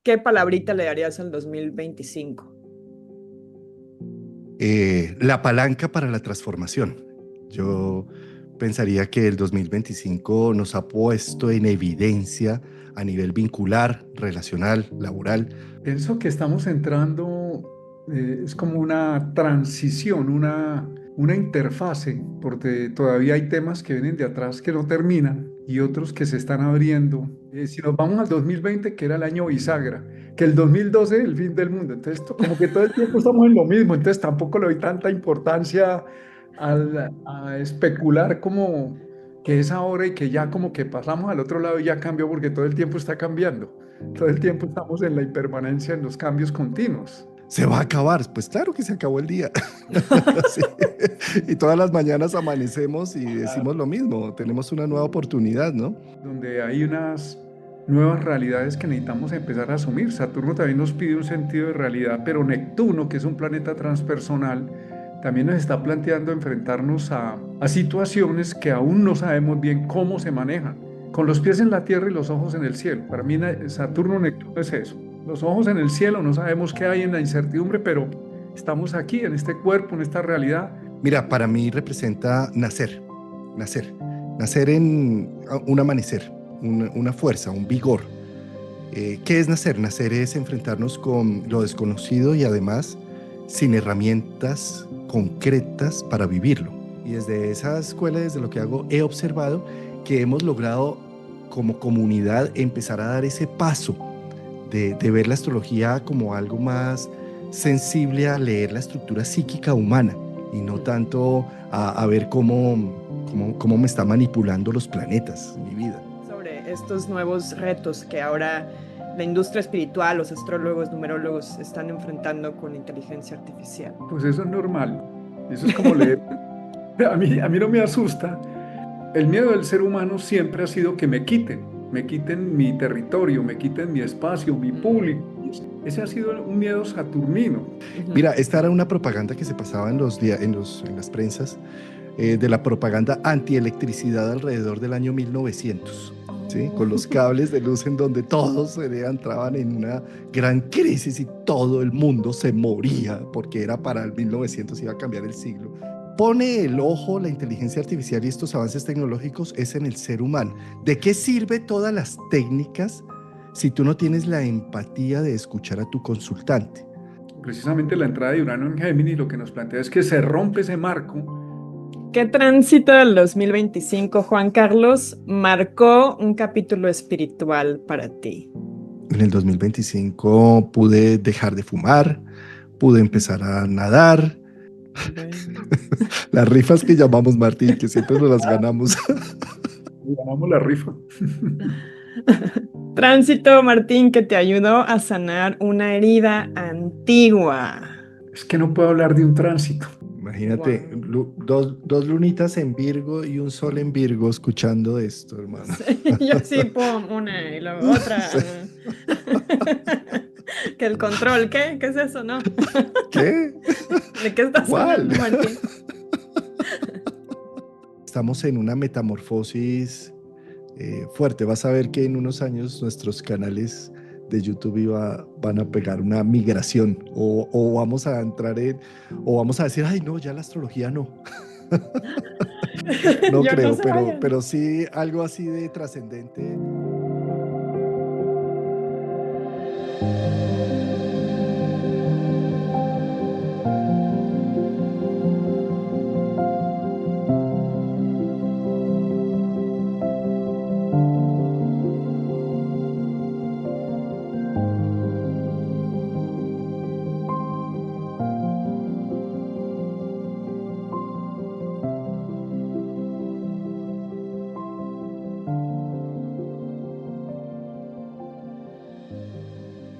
¿qué palabrita le darías al 2025? La palanca para la transformación. Yo pensaría que el 2025 nos ha puesto en evidencia a nivel vincular, relacional, laboral. Pienso que estamos entrando, es como una transición, una interfase, porque todavía hay temas que vienen de atrás que no terminan y otros que se están abriendo. Si nos vamos al 2020, que era el año bisagra, que el 2012, el fin del mundo. Entonces, como que todo el tiempo estamos en lo mismo, entonces tampoco le doy tanta importancia a especular como que es ahora y que ya como que pasamos al otro lado y ya cambió porque todo el tiempo está cambiando. Todo el tiempo estamos en la impermanencia, en los cambios continuos. Se va a acabar, pues claro que se acabó el día. Sí. Y todas las mañanas amanecemos y decimos lo mismo, tenemos una nueva oportunidad, ¿no? Donde hay unas nuevas realidades que necesitamos empezar a asumir. Saturno también nos pide un sentido de realidad, pero Neptuno, que es un planeta transpersonal, también nos está planteando enfrentarnos a situaciones que aún no sabemos bien cómo se manejan, con los pies en la tierra y los ojos en el cielo. Para mí Saturno-Neptuno es eso. Los ojos en el cielo, no sabemos qué hay en la incertidumbre, pero estamos aquí, en este cuerpo, en esta realidad. Mira, para mí representa nacer, nacer en un amanecer, una fuerza, un vigor. ¿Qué es nacer? Nacer es enfrentarnos con lo desconocido y además sin herramientas concretas para vivirlo. Y desde esa escuela, desde lo que hago, he observado que hemos logrado como comunidad empezar a dar ese paso de ver la astrología como algo más sensible a leer la estructura psíquica humana y no tanto a ver cómo me está manipulando los planetas, mi vida. Sobre estos nuevos retos que ahora la industria espiritual, los astrólogos, numerólogos están enfrentando con la inteligencia artificial. Pues eso es normal. Eso es como leer. A mí no me asusta. El miedo del ser humano siempre ha sido que me quiten mi territorio, me quiten mi espacio, mi público. Ese ha sido un miedo saturnino. Mira, esta era una propaganda que se pasaba en las prensas, de la propaganda antielectricidad alrededor del año 1900. ¿Sí? Con los cables de luz en donde todos entraban en una gran crisis y todo el mundo se moría porque era para el 1900, iba a cambiar el siglo. Pone el ojo la inteligencia artificial y estos avances tecnológicos es en el ser humano. ¿De qué sirve todas las técnicas si tú no tienes la empatía de escuchar a tu consultante? Precisamente la entrada de Urano en Géminis lo que nos plantea es que se rompe ese marco. ¿Qué tránsito del 2025, Juan Carlos, marcó un capítulo espiritual para ti? En el 2025 pude dejar de fumar, pude empezar a nadar. Las rifas que llamamos, Martín, que siempre nos las ganamos. Y ganamos la rifa. Tránsito, Martín, que te ayudó a sanar una herida antigua. Es que no puedo hablar de un tránsito. Imagínate, Wow. dos lunitas en Virgo y un sol en Virgo escuchando esto, hermano. Sí, yo sí, pum, una y luego otra. Sí. Que el control, ¿qué? ¿Qué es eso? No. ¿Qué? ¿De qué estás ¿Cuál? hablando, Martín? Estamos en una metamorfosis fuerte. Vas a ver que en unos años nuestros canales de YouTube van a pegar una migración o vamos a entrar o vamos a decir, ay no, ya la astrología no. No Yo no creo, se vayan. pero sí algo así de trascendente.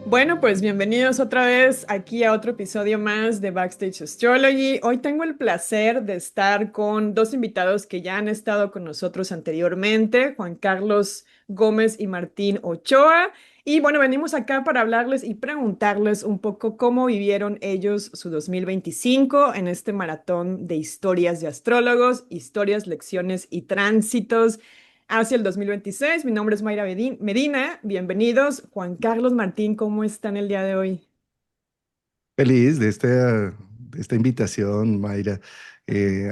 Bueno, pues bienvenidos otra vez aquí a otro episodio más de Backstage Astrology. Hoy tengo el placer de estar con dos invitados que ya han estado con nosotros anteriormente, Juan Carlos Gómez y Martín Ochoa. Y bueno, venimos acá para hablarles y preguntarles un poco cómo vivieron ellos su 2025 en este maratón de historias de astrólogos, historias, lecciones y tránsitos. hacia el 2026. Mi nombre es Mayra Medina. Bienvenidos. Juan Carlos Martín, ¿cómo están el día de hoy? Feliz de esta invitación, Mayra.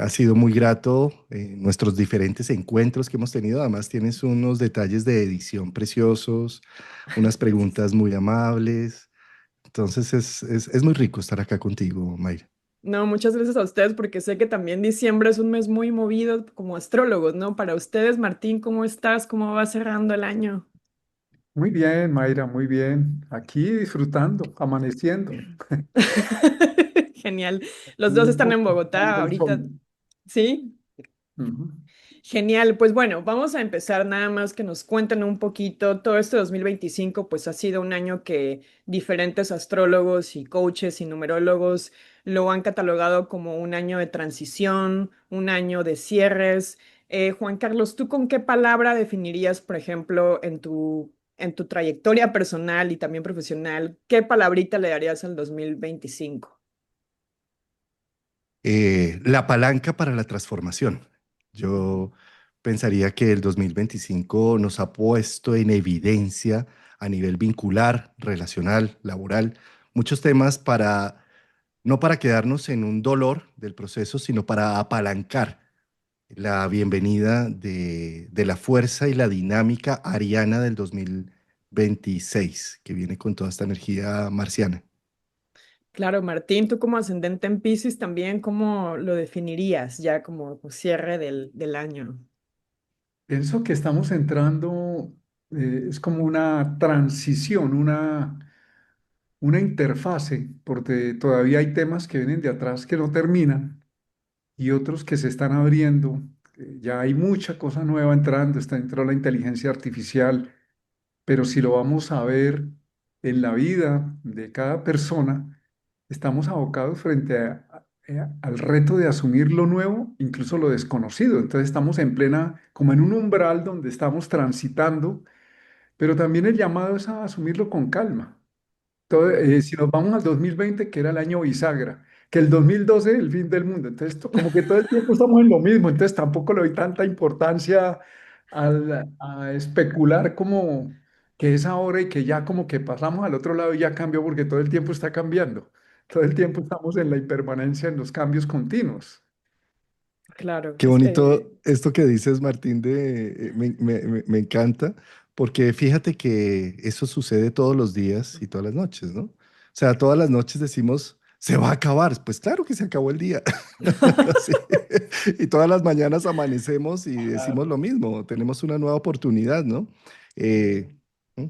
Ha sido muy grato nuestros diferentes encuentros que hemos tenido. Además, tienes unos detalles de edición preciosos, unas preguntas muy amables. Entonces, es muy rico estar acá contigo, Mayra. No, muchas gracias a ustedes porque sé que también diciembre es un mes muy movido como astrólogos, ¿no? Para ustedes, Martín, ¿cómo estás? ¿Cómo va cerrando el año? Muy bien, Mayra, muy bien. Aquí disfrutando, amaneciendo. Genial. Los Y dos un están poco en Bogotá dando el ahorita, sol. ¿sí? Ujú. Genial, pues bueno, vamos a empezar nada más que nos cuenten un poquito. Todo este 2025 pues ha sido un año que diferentes astrólogos y coaches y numerólogos lo han catalogado como un año de transición, un año de cierres. Juan Carlos, ¿tú con qué palabra definirías, por ejemplo, en tu trayectoria personal y también profesional, qué palabrita le darías al 2025? La palanca para la transformación. Yo pensaría que el 2025 nos ha puesto en evidencia a nivel vincular, relacional, laboral, muchos temas para, no para quedarnos en un dolor del proceso, sino para apalancar la bienvenida de la fuerza y la dinámica ariana del 2026, que viene con toda esta energía marciana. Claro, Martín, tú como ascendente en Piscis también, ¿cómo lo definirías ya como cierre del año? Pienso que estamos entrando, es como una transición, una interfase, porque todavía hay temas que vienen de atrás que no terminan y otros que se están abriendo. Ya hay mucha cosa nueva entrando, está entrando la inteligencia artificial, pero si lo vamos a ver en la vida de cada persona, estamos abocados frente al reto de asumir lo nuevo, incluso lo desconocido. Entonces estamos en plena, como en un umbral donde estamos transitando, pero también el llamado es a asumirlo con calma. Si nos vamos al 2020, que era el año bisagra, que el 2012, el fin del mundo. Entonces, como que todo el tiempo estamos en lo mismo, entonces tampoco le doy tanta importancia a especular como que es ahora y que ya como que pasamos al otro lado y ya cambió, porque todo el tiempo está cambiando. Todo el tiempo estamos en la impermanencia, en los cambios continuos. Claro, Qué bonito esto que dices, Martín, me encanta, porque fíjate que eso sucede todos los días y todas las noches, ¿no? O sea, todas las noches decimos, se va a acabar. Pues claro que se acabó el día. Sí. Y todas las mañanas amanecemos y decimos lo mismo, tenemos una nueva oportunidad, ¿no? Eh, ¿Mm?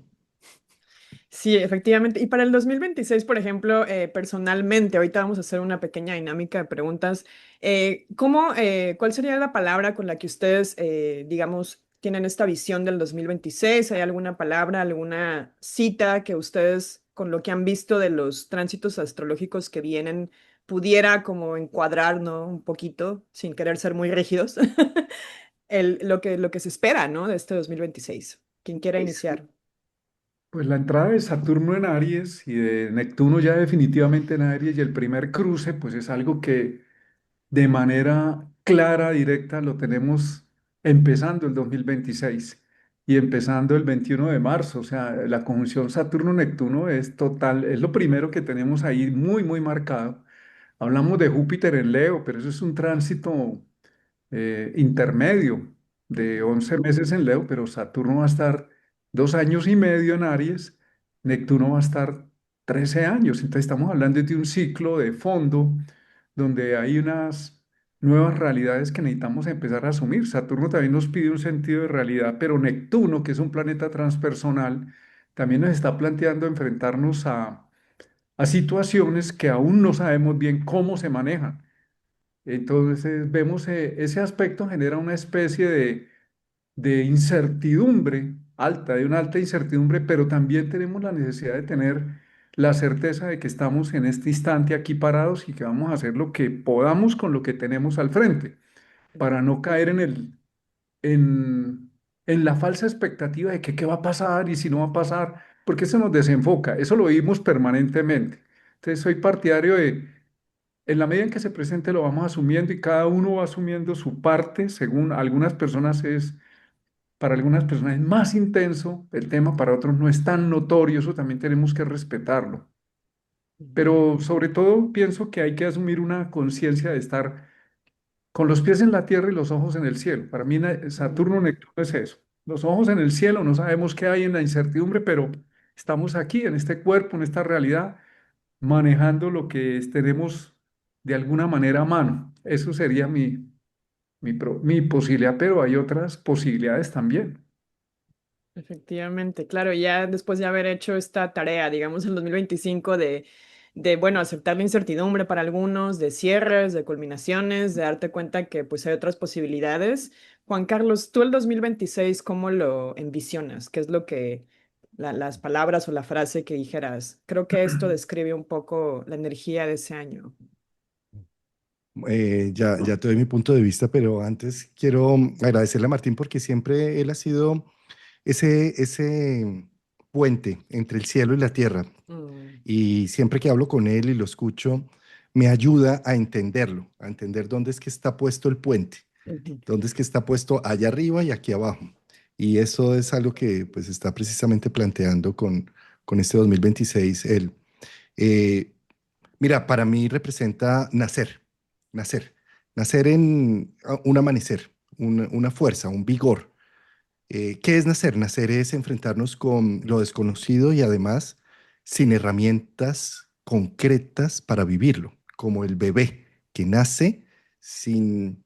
sí, efectivamente. Y para el 2026, por ejemplo, personalmente, ahorita vamos a hacer una pequeña dinámica de preguntas. ¿Cuál sería la palabra con la que ustedes, digamos, tienen esta visión del 2026? ¿Hay alguna palabra, alguna cita que ustedes, con lo que han visto de los tránsitos astrológicos que vienen, pudiera como encuadrar, ¿no? Un poquito, sin querer ser muy rígidos, lo que se espera, ¿no? De este 2026. ¿Quién quiera Pues, iniciar? pues la entrada de Saturno en Aries y de Neptuno ya definitivamente en Aries y el primer cruce, pues es algo que de manera clara, directa, lo tenemos empezando el 2026 y empezando el 21 de marzo. O sea, la conjunción Saturno-Neptuno es total, es lo primero que tenemos ahí muy, muy marcado. Hablamos de Júpiter en Leo, pero eso es un tránsito intermedio de 11 meses en Leo, pero Saturno va a estar 2 años y medio en Aries, Neptuno va a estar 13 años. Entonces estamos hablando de un ciclo de fondo donde hay unas nuevas realidades que necesitamos empezar a asumir. Saturno también nos pide un sentido de realidad, pero Neptuno, que es un planeta transpersonal, también nos está planteando enfrentarnos a situaciones que aún no sabemos bien cómo se manejan. Entonces vemos ese aspecto genera una especie de incertidumbre alta, de una alta incertidumbre, pero también tenemos la necesidad de tener la certeza de que estamos en este instante aquí parados y que vamos a hacer lo que podamos con lo que tenemos al frente, para no caer en la falsa expectativa de que qué va a pasar y si no va a pasar, porque eso nos desenfoca, eso lo vivimos permanentemente. Entonces soy partidario de en la medida en que se presente lo vamos asumiendo y cada uno va asumiendo su parte, según algunas personas es para algunas personas es más intenso el tema, para otros no es tan notorio, eso también tenemos que respetarlo. Pero sobre todo pienso que hay que asumir una conciencia de estar con los pies en la tierra y los ojos en el cielo. Para mí Saturno Neptuno es eso. Los ojos en el cielo, no sabemos qué hay en la incertidumbre, pero estamos aquí, en este cuerpo, en esta realidad, manejando lo que tenemos de alguna manera a mano. Eso sería mi posibilidad, pero hay otras posibilidades también. Efectivamente, claro, ya después de haber hecho esta tarea, digamos, en 2025 bueno, aceptar la incertidumbre para algunos, de cierres, de culminaciones, de darte cuenta que pues hay otras posibilidades. Juan Carlos, tú el 2026, ¿cómo lo envisionas? ¿Qué es lo que, las palabras o la frase que dijeras? Creo que esto describe un poco la energía de ese año. Ya te doy mi punto de vista, pero antes quiero agradecerle a Martín porque siempre él ha sido ese puente entre el cielo y la tierra. Mm, Y siempre que hablo con él y lo escucho, me ayuda a entenderlo, a entender dónde es que está puesto el puente, ujú. dónde es que está puesto allá arriba y aquí abajo. Y eso es algo que pues está precisamente planteando con este 2026 él. Eh, Mira, para mí representa nacer, nacer en un amanecer, una fuerza, un vigor. ¿Qué es nacer? Nacer es enfrentarnos con lo desconocido y además sin herramientas concretas para vivirlo, como el bebé que nace sin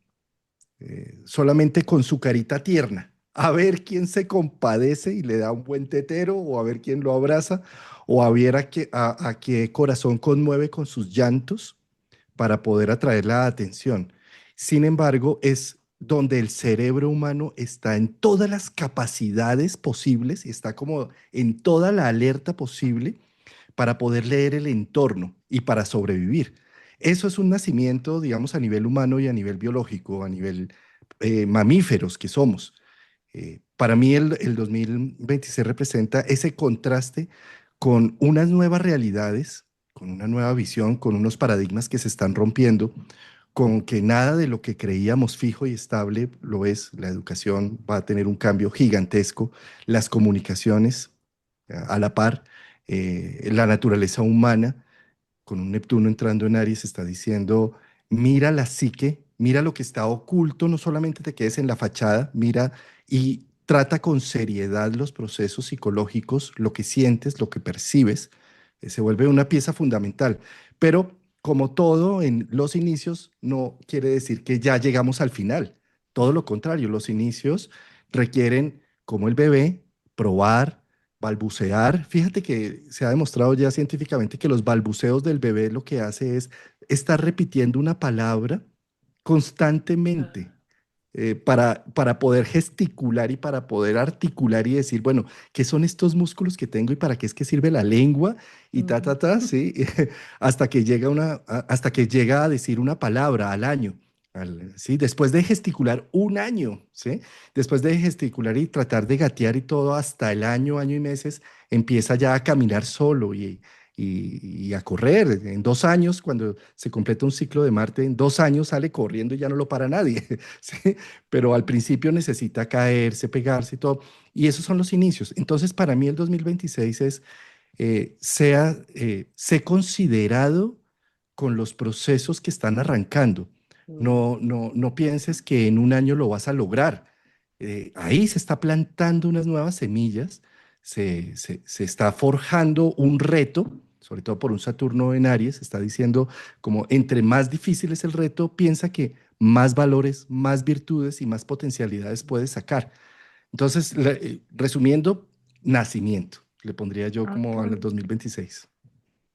solamente con su carita tierna, a ver quién se compadece y le da un buen tetero, o a ver quién lo abraza, o a ver a qué corazón conmueve con sus llantos para poder atraer la atención. Sin embargo, es donde el cerebro humano está en todas las capacidades posibles, está como en toda la alerta posible para poder leer el entorno y para sobrevivir. Eso es un nacimiento, digamos, a nivel humano y a nivel biológico, a nivel mamíferos que somos. Para mí el 2026 representa ese contraste con unas nuevas realidades, con una nueva visión, con unos paradigmas que se están rompiendo, con que nada de lo que creíamos fijo y estable lo es. La educación va a tener un cambio gigantesco, las comunicaciones a la par, la naturaleza humana con un Neptuno entrando en Aries, está diciendo, mira la psique, mira lo que está oculto, no solamente te quedes en la fachada, mira y trata con seriedad los procesos psicológicos, lo que sientes, lo que percibes, se vuelve una pieza fundamental. Pero como todo en los inicios, no quiere decir que ya llegamos al final. Todo lo contrario, los inicios requieren, como el bebé, probar, balbucear. Fíjate que se ha demostrado ya científicamente que los balbuceos del bebé lo que hace es estar repitiendo una palabra constantemente Ah, para poder gesticular y para poder articular y decir, bueno, ¿qué son estos músculos que tengo y para qué es que sirve la lengua? Y mm, sí, hasta que llega a decir una palabra al año. Sí, después de gesticular un año, ¿sí? Después de gesticular y tratar de gatear y todo hasta el año, año y meses, empieza ya a caminar solo y a correr. En 2 años, cuando se completa un ciclo de Marte, en 2 años sale corriendo y ya no lo para nadie. ¿Sí? Pero al principio necesita caerse, pegarse y todo. Y esos son los inicios. Entonces, para mí el 2026 es, sé considerado con los procesos que están arrancando. mm. No pienses que en un año lo vas a lograr. Ahí se está plantando unas nuevas semillas, se está forjando un reto, sobre todo por un Saturno en Aries, está diciendo como entre más difícil es el reto, piensa que más valores, más virtudes y más potencialidades puedes sacar. Entonces, resumiendo, nacimiento, le pondría yo Ok. como al 2026.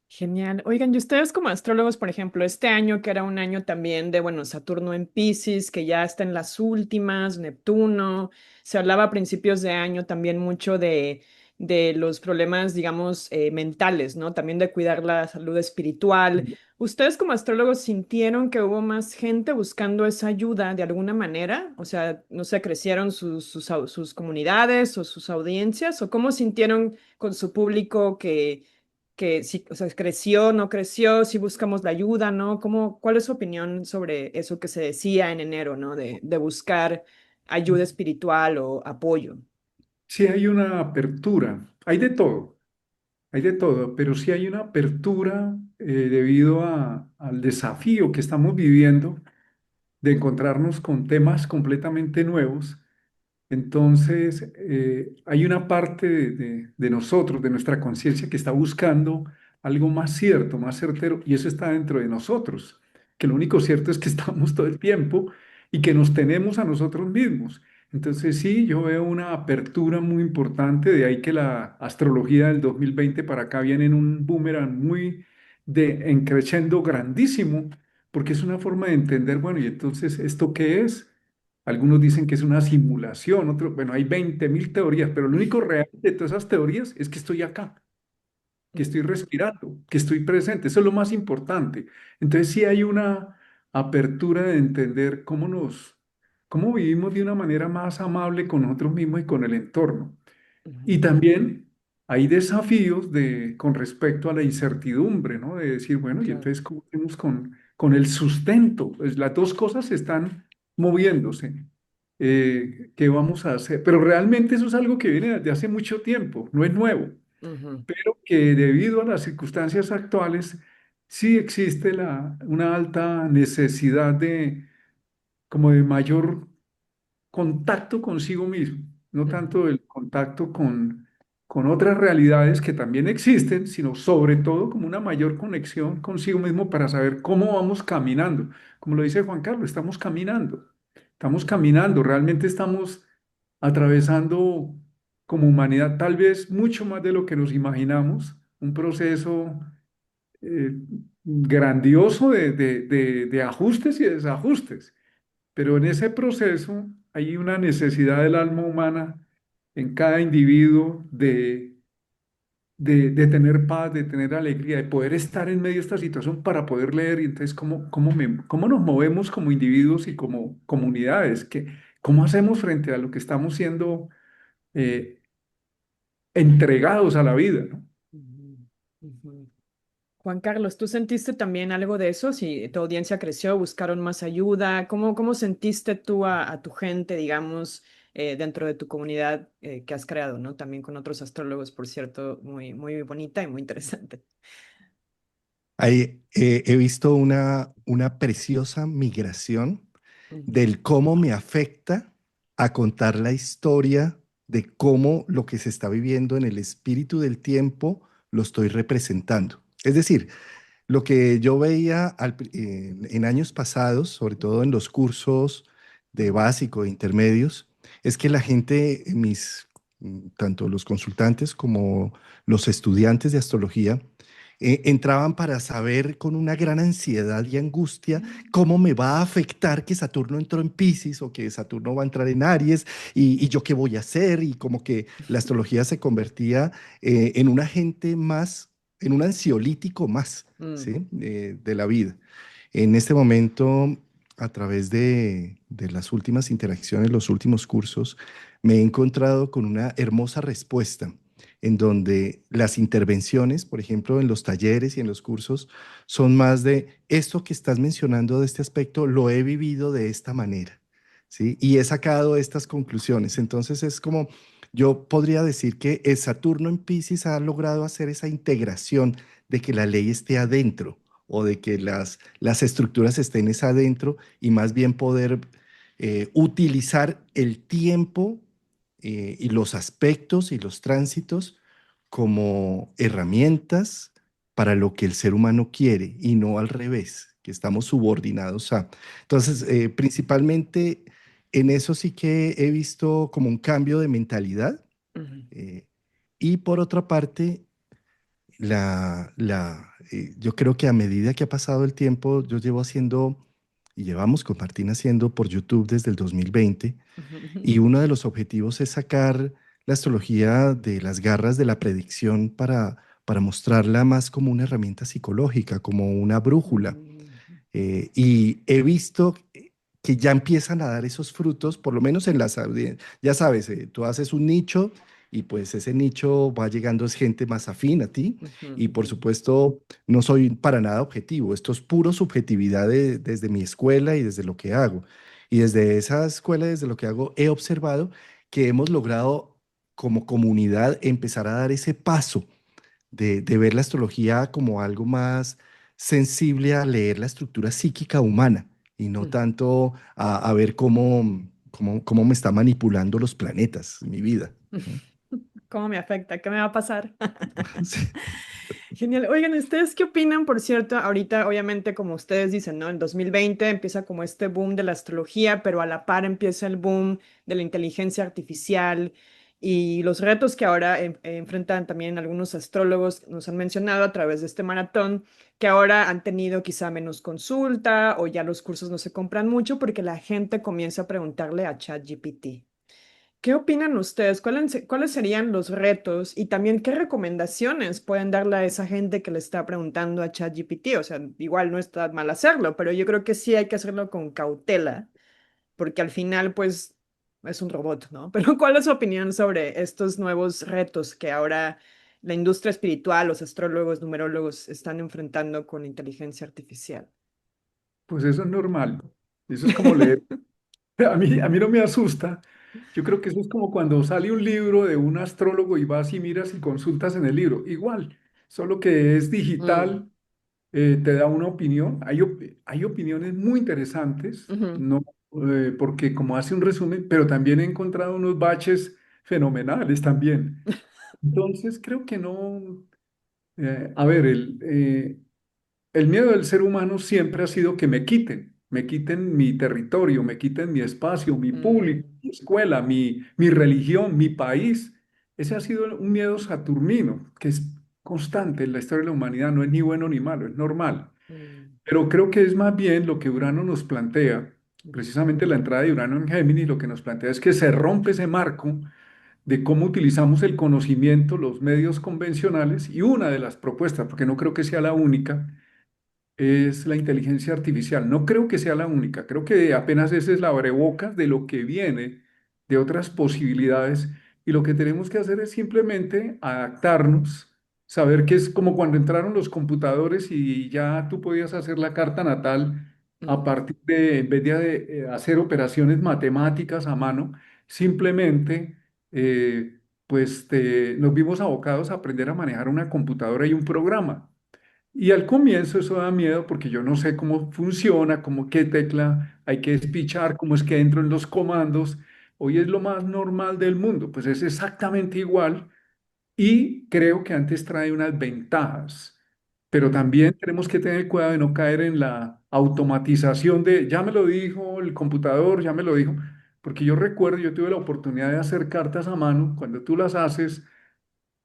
Genial. Oigan, y ustedes como astrólogos, por ejemplo, este año que era un año también de, bueno, Saturno en Piscis, que ya está en las últimas, Neptuno, se hablaba a principios de año también mucho de los problemas, digamos, mentales, ¿no? También de cuidar la salud espiritual. ¿Ustedes como astrólogos sintieron que hubo más gente buscando esa ayuda de alguna manera? O sea, no sé, crecieron sus comunidades o sus audiencias, o cómo sintieron con su público que si, o sea, creció, no creció, si buscamos la ayuda, ¿no? ¿Cómo, cuál es su opinión sobre eso que se decía en enero, ¿no? De buscar ayuda espiritual o apoyo. Sí hay una apertura, hay de todo, pero sí hay una apertura debido al desafío que estamos viviendo de encontrarnos con temas completamente nuevos. Entonces, hay una parte de nosotros, de nuestra conciencia, que está buscando algo más cierto, más certero, y eso está dentro de nosotros, que lo único cierto es que estamos todo el tiempo y que nos tenemos a nosotros mismos. Entonces, sí, yo veo una apertura muy importante, de ahí que la astrología del 2020 para acá viene en un boomerang muy en creciendo grandísimo, porque es una forma de entender, bueno, y entonces, ¿esto qué es? Algunos dicen que es una simulación, otros, bueno, hay 20.000 teorías, pero lo único real de todas esas teorías es que estoy acá, que estoy respirando, que estoy presente. Eso es lo más importante. Entonces sí hay una apertura de entender cómo vivimos de una manera más amable con nosotros mismos y con el entorno. Ujú, Y también hay desafíos con respecto a la incertidumbre, ¿no? De decir, bueno, y claro. entonces, ¿cómo hacemos con el sustento? Pues las dos cosas están moviéndose. ¿Qué vamos a hacer? Pero realmente eso es algo que viene desde hace mucho tiempo, no es nuevo, Ujú, pero que debido a las circunstancias actuales, sí existe una alta necesidad como de mayor contacto consigo mismo, no ujú, tanto el contacto con otras realidades que también existen, sino sobre todo como una mayor conexión consigo mismo para saber cómo vamos caminando. Como lo dice Juan Carlos, estamos caminando, realmente estamos atravesando como humanidad tal vez mucho más de lo que nos imaginamos, un proceso eh, grandioso de ajustes y desajustes. Pero en ese proceso hay una necesidad del alma humana en cada individuo de tener paz, de tener alegría, de poder estar en medio de esta situación para poder leer. Y entonces, ¿cómo nos movemos como individuos y como comunidades? ¿Cómo hacemos frente a lo que estamos siendo eh, entregados a la vida, ¿no? ujú, ujú. Juan Carlos, ¿tú sentiste también algo de eso? Si tu audiencia creció, buscaron más ayuda, ¿cómo sentiste tú a tu gente, digamos, dentro de tu comunidad que has creado, ¿no? También con otros astrólogos, por cierto, muy, muy bonita y muy interesante. Ahí, he visto una preciosa migración Ujú, del cómo me afecta a contar la historia de cómo lo que se está viviendo en el espíritu del tiempo lo estoy representando. Es decir, lo que yo veía en años pasados, sobre todo en los cursos de básico e intermedios, es que la gente, tanto los consultantes como los estudiantes de astrología, entraban para saber con una gran ansiedad y angustia cómo me va a afectar que Saturno entró en Piscis o que Saturno va a entrar en Aries y yo qué voy a hacer y como que la astrología se convertía en un agente más, en un ansiolítico más, mm, ¿sí? De la vida. En este momento, a través de las últimas interacciones, los últimos cursos, me he encontrado con una hermosa respuesta en donde las intervenciones, por ejemplo, en los talleres y en los cursos, son más de esto que estás mencionando de este aspecto, lo he vivido de esta manera, ¿sí? Y he sacado estas conclusiones. Entonces es como, yo podría decir que el Saturno en Piscis ha logrado hacer esa integración de que la ley esté adentro o de que las estructuras estén es adentro y más bien poder utilizar el tiempo y los aspectos y los tránsitos como herramientas para lo que el ser humano quiere y no al revés, que estamos subordinados a. Entonces, principalmente en eso sí que he visto como un cambio de mentalidad. ujú, eh, y por otra parte, yo creo que a medida que ha pasado el tiempo, yo llevo haciendo, y llevamos con Martín haciendo por YouTube desde el 2020, ujú, ujú, y uno de los objetivos es sacar la astrología de las garras de la predicción para mostrarla más como una herramienta psicológica, como una brújula. ujú, Y he visto que ya empiezan a dar esos frutos, por lo menos en las audiencias. Ya sabes, tú haces un nicho y pues ese nicho va llegando es gente más afín a ti. ujú, Y por ujú, supuesto, no soy para nada objetivo. Esto es puro subjetividad desde mi escuela y desde lo que hago. Y desde esa escuela, desde lo que hago, he observado que hemos logrado como comunidad empezar a dar ese paso de ver la astrología como algo más sensible a leer la estructura psíquica humana y no Mm. tanto a ver cómo me está manipulando los planetas, mi vida. ¿No? ¿Cómo me afecta? ¿Qué me va a pasar? Sí. Genial. Oigan, ¿ustedes qué opinan, por cierto? Ahorita, obviamente, como ustedes dicen, ¿no? En 2020 empieza como este boom de la astrología, pero a la par empieza el boom de la inteligencia artificial y los retos que ahora enfrentan también algunos astrólogos, nos han mencionado a través de este maratón, que ahora han tenido quizá menos consulta o ya los cursos no se compran mucho porque la gente comienza a preguntarle a ChatGPT. ¿Qué opinan ustedes? ¿Cuáles serían los retos y también qué recomendaciones pueden darle a esa gente que le está preguntando a ChatGPT? O sea, igual no está mal hacerlo, pero yo creo que sí hay que hacerlo con cautela, porque al final, pues, es un robot, ¿no? Pero ¿cuál es su opinión sobre estos nuevos retos que ahora la industria espiritual, los astrólogos, numerólogos están enfrentando con inteligencia artificial? Pues eso es normal. Eso es como leer. A mí no me asusta. Yo creo que eso es como cuando sale un libro de un astrólogo y vas y miras y consultas en el libro. Igual, solo que es Mm, digital, te da una opinión. Hay opiniones muy interesantes, ujú, no, porque como hace un resumen, pero también he encontrado unos baches fenomenales también. Entonces, creo que no. A ver, el miedo del ser humano siempre ha sido que me quiten mi territorio, me quiten mi espacio, mi público, mm, mi escuela, mi religión, mi país. Ese ha sido un miedo saturnino, que es constante en la historia de la humanidad, no es ni bueno ni malo, es normal. mm, Pero creo que es más bien lo que Urano nos plantea, precisamente la entrada de Urano en Géminis, lo que nos plantea es que se rompe ese marco de cómo utilizamos el conocimiento, los medios convencionales, y una de las propuestas, porque no creo que sea la única, es la inteligencia artificial. No creo que sea la única, creo que apenas ese es la abrebocas de lo que viene, de otras posibilidades, y lo que tenemos que hacer es simplemente adaptarnos, saber que es como cuando entraron los computadores y ya tú podías hacer la carta natal a mm, partir de, en vez de hacer operaciones matemáticas a mano, simplemente nos vimos abocados a aprender a manejar una computadora y un programa. Y al comienzo eso da miedo porque yo no sé cómo funciona, cómo qué tecla hay que despichar, cómo es que entro en los comandos. Hoy es lo más normal del mundo, pues es exactamente igual y creo que antes trae unas ventajas, pero mm, también tenemos que tener cuidado de no caer en la automatización de ya me lo dijo el computador, ya me lo dijo, porque yo recuerdo, yo tuve la oportunidad de hacer cartas a mano, cuando tú las haces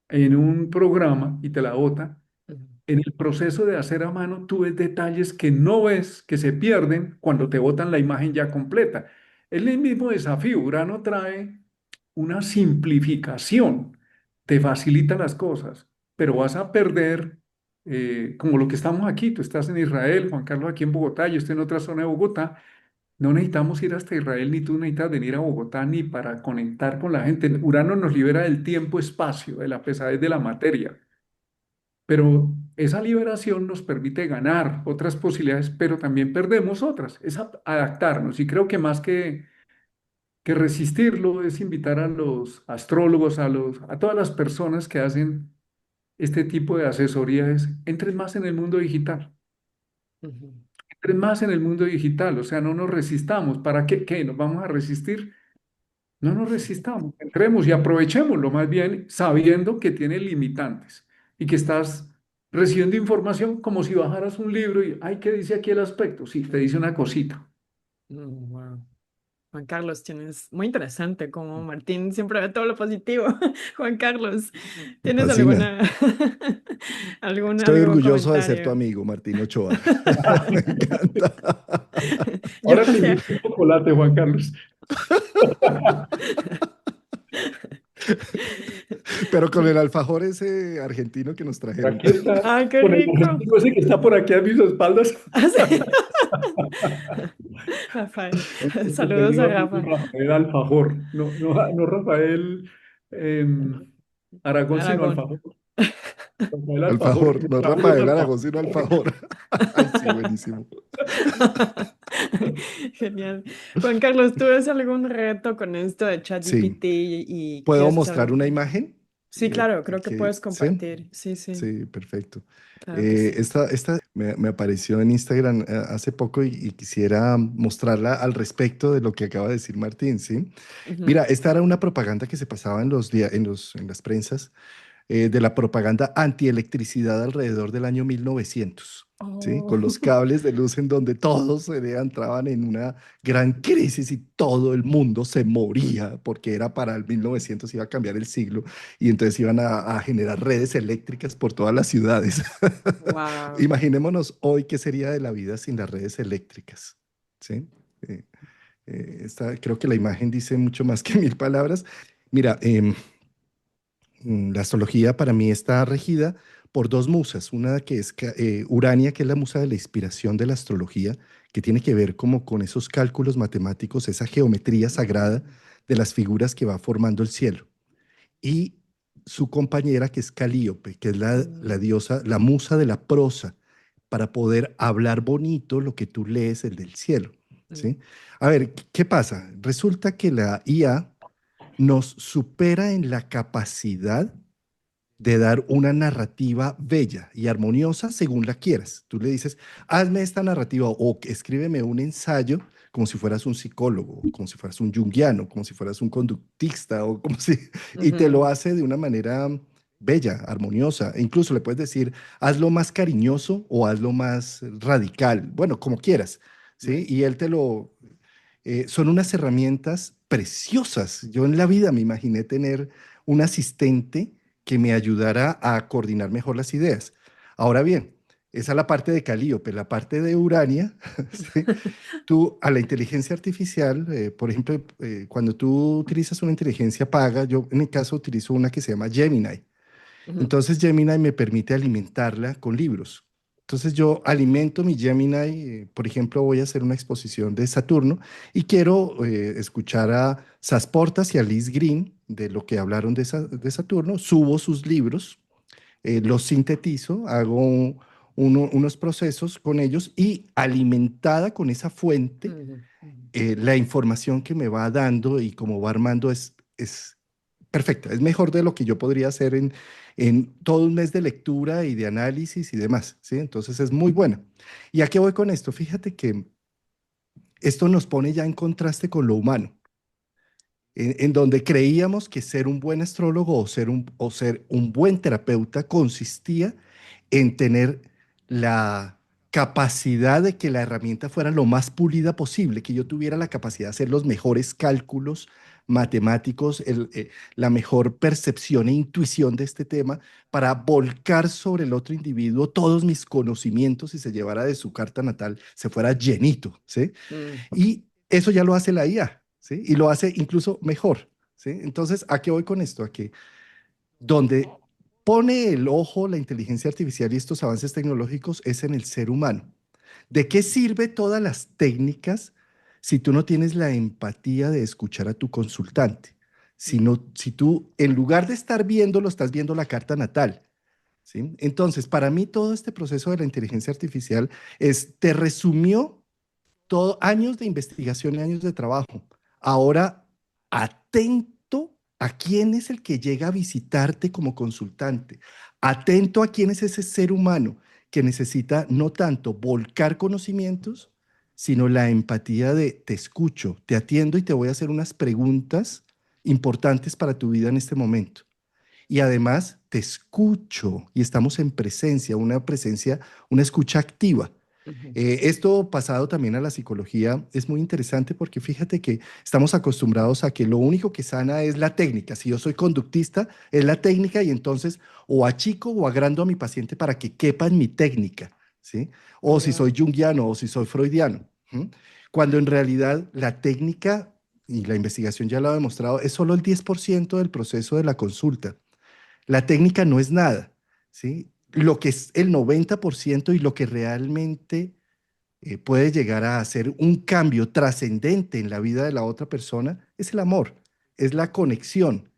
en un programa y te la bota. mm, En el proceso de hacer a mano, tú ves detalles que no ves, que se pierden cuando te botan la imagen ya completa. Es el mismo desafío. Urano trae una simplificación, te facilita las cosas, pero vas a perder, como lo que estamos aquí. Tú estás en Israel, Juan Carlos aquí en Bogotá, yo estoy en otra zona de Bogotá. No necesitamos ir hasta Israel, ni tú necesitas venir a Bogotá, ni para conectar con la gente. Urano nos libera del tiempo-espacio, de la pesadez de la materia. Pero esa liberación nos permite ganar otras posibilidades, pero también perdemos otras. Es adaptarnos. Y creo que más que resistirlo es invitar a los astrólogos, a todas las personas que hacen este tipo de asesorías, entren más en el mundo digital. ujú, Entren más en el mundo digital. O sea, no nos resistamos. ¿Para qué? ¿Qué? ¿Nos vamos a resistir? No nos resistamos, entremos y aprovechémoslo más bien sabiendo que tiene limitantes y que estás recibiendo información como si bajaras un libro y, ay, ¿qué dice aquí el aspecto? Sí, te dice una cosita. wow. Juan Carlos, tienes muy interesante como Martín siempre ve todo lo positivo. Juan Carlos, Me ¿tienes fascina. alguna Estoy algún orgulloso de ser tu comentario? amigo, Martín Ochoa. Me encanta. Yo Ahora te ya. invito un chocolate, Juan Carlos. Pero con el alfajor ese argentino que nos Por trajeron. aquí está, Ay, qué con el rico. argentino ese que está por aquí a mis espaldas. Ah, sí. Rafael, saludos a Bienvenido, amigo Rafa. Rafael Alfajor. No, no, no Rafael Aragón, sino Aragón. Alfajor. Rafael Alfajor. Alfajor, no Rafael Aragón, sino alfajor. Ay, sí, buenísimo. Genial. Juan Carlos, ¿tú ves algún reto con esto de Sí. ChatGPT y ¿Puedo quieres hacer mostrar algo? una imagen? Sí, claro, creo que puedes ¿Sí? compartir. Sí, sí, Sí, perfecto. claro que sí. Esta me apareció en Instagram hace poco y quisiera mostrarla al respecto de lo que acaba de decir Martín, ¿sí? Ujú. Mira, esta era una propaganda que se pasaba en en las prensas de la propaganda antielectricidad alrededor del año 1900, ¿sí? Oh. Con los cables de luz en donde todos entraban en una gran crisis y todo el mundo se moría porque era para el 1900, iba a cambiar el siglo y entonces iban a generar redes eléctricas por todas las ciudades. Wow. Imaginémonos hoy qué sería de la vida sin las redes eléctricas, ¿sí? Eh, Creo que la imagen dice mucho más que mil palabras. Mira, la astrología para mí está regida por dos musas, una que es Urania, que es la musa de la inspiración de la astrología, que tiene que ver como con esos cálculos matemáticos, esa geometría sagrada de las figuras que va formando el cielo. Y su compañera, que es Calíope, que es la Mm, diosa, la musa de la prosa, para poder hablar bonito lo que tú lees el del cielo, mm, ¿sí? A ver, ¿qué pasa? Resulta que la IA nos supera en la capacidad de dar una narrativa bella y armoniosa según la quieras. Tú le dices, hazme esta narrativa o escríbeme un ensayo como si fueras un psicólogo, como si fueras un junguiano, como si fueras un conductista o como si... Y te lo ujú. hace de una manera bella, armoniosa. E incluso le puedes decir, hazlo más cariñoso o hazlo más radical, bueno, como quieras, ¿sí? Right. Y él te lo... son unas herramientas preciosas. Yo en la vida me imaginé tener un asistente que me ayudara a coordinar mejor las ideas. Ahora bien, esa es la parte de Calíope, la parte de Urania, ¿sí? Tú a la inteligencia artificial, por ejemplo, cuando tú utilizas una inteligencia paga, yo en mi caso utilizo una que se llama Gemini. Ujú, Entonces Gemini me permite alimentarla con libros. Entonces yo alimento mi Gemini, por ejemplo, voy a hacer una exposición de Saturno y quiero escuchar a Sasportas y a Liz Green de lo que hablaron de Saturno, subo sus libros, los sintetizo, hago unos procesos con ellos y alimentada con esa fuente, ujú, ujú. la información que me va dando y cómo va armando es perfecta, es mejor de lo que yo podría hacer en todo un mes de lectura y de análisis y demás, ¿sí? Entonces es muy buena. ¿Y a qué voy con esto? Fíjate que esto nos pone ya en contraste con lo humano, en donde creíamos que ser un buen astrólogo o ser un buen terapeuta consistía en tener la capacidad de que la herramienta fuera lo más pulida posible, que yo tuviera la capacidad de hacer los mejores cálculos matemáticos, la mejor percepción e intuición de este tema para volcar sobre el otro individuo todos mis conocimientos y se llevara de su carta natal, se fuera llenito, ¿sí? Mm, Y eso ya lo hace la IA, ¿sí? Y lo hace incluso mejor, ¿sí? Entonces, ¿a qué voy con esto? A que donde pone el ojo la inteligencia artificial y estos avances tecnológicos es en el ser humano. ¿De qué sirve todas las técnicas si tú no tienes la empatía de escuchar a tu consultante? Si tú, en lugar de estar viéndolo, estás viendo la carta natal, ¿sí? Entonces, para mí todo este proceso de la inteligencia artificial te resumió todo, años de investigación y años de trabajo. Ahora, atento a quién es el que llega a visitarte como consultante. Atento a quién es ese ser humano que necesita no tanto volcar conocimientos, sino la empatía de te escucho, te atiendo y te voy a hacer unas preguntas importantes para tu vida en este momento. Y además te escucho y estamos en presencia, una escucha activa. ujú. Esto pasado también a la psicología es muy interesante porque fíjate que estamos acostumbrados a que lo único que sana es la técnica. Si yo soy conductista, es la técnica y entonces o achico o agrando a mi paciente para que quepa en mi técnica, ¿sí? O si Ya. soy junguiano o si soy freudiano. ¿Mm? Cuando en realidad la técnica, y la investigación ya lo ha demostrado, es solo el 10% del proceso de la consulta. La técnica no es nada, ¿sí? Lo que es el 90% y lo que realmente puede llegar a hacer un cambio trascendente en la vida de la otra persona es el amor, es la conexión,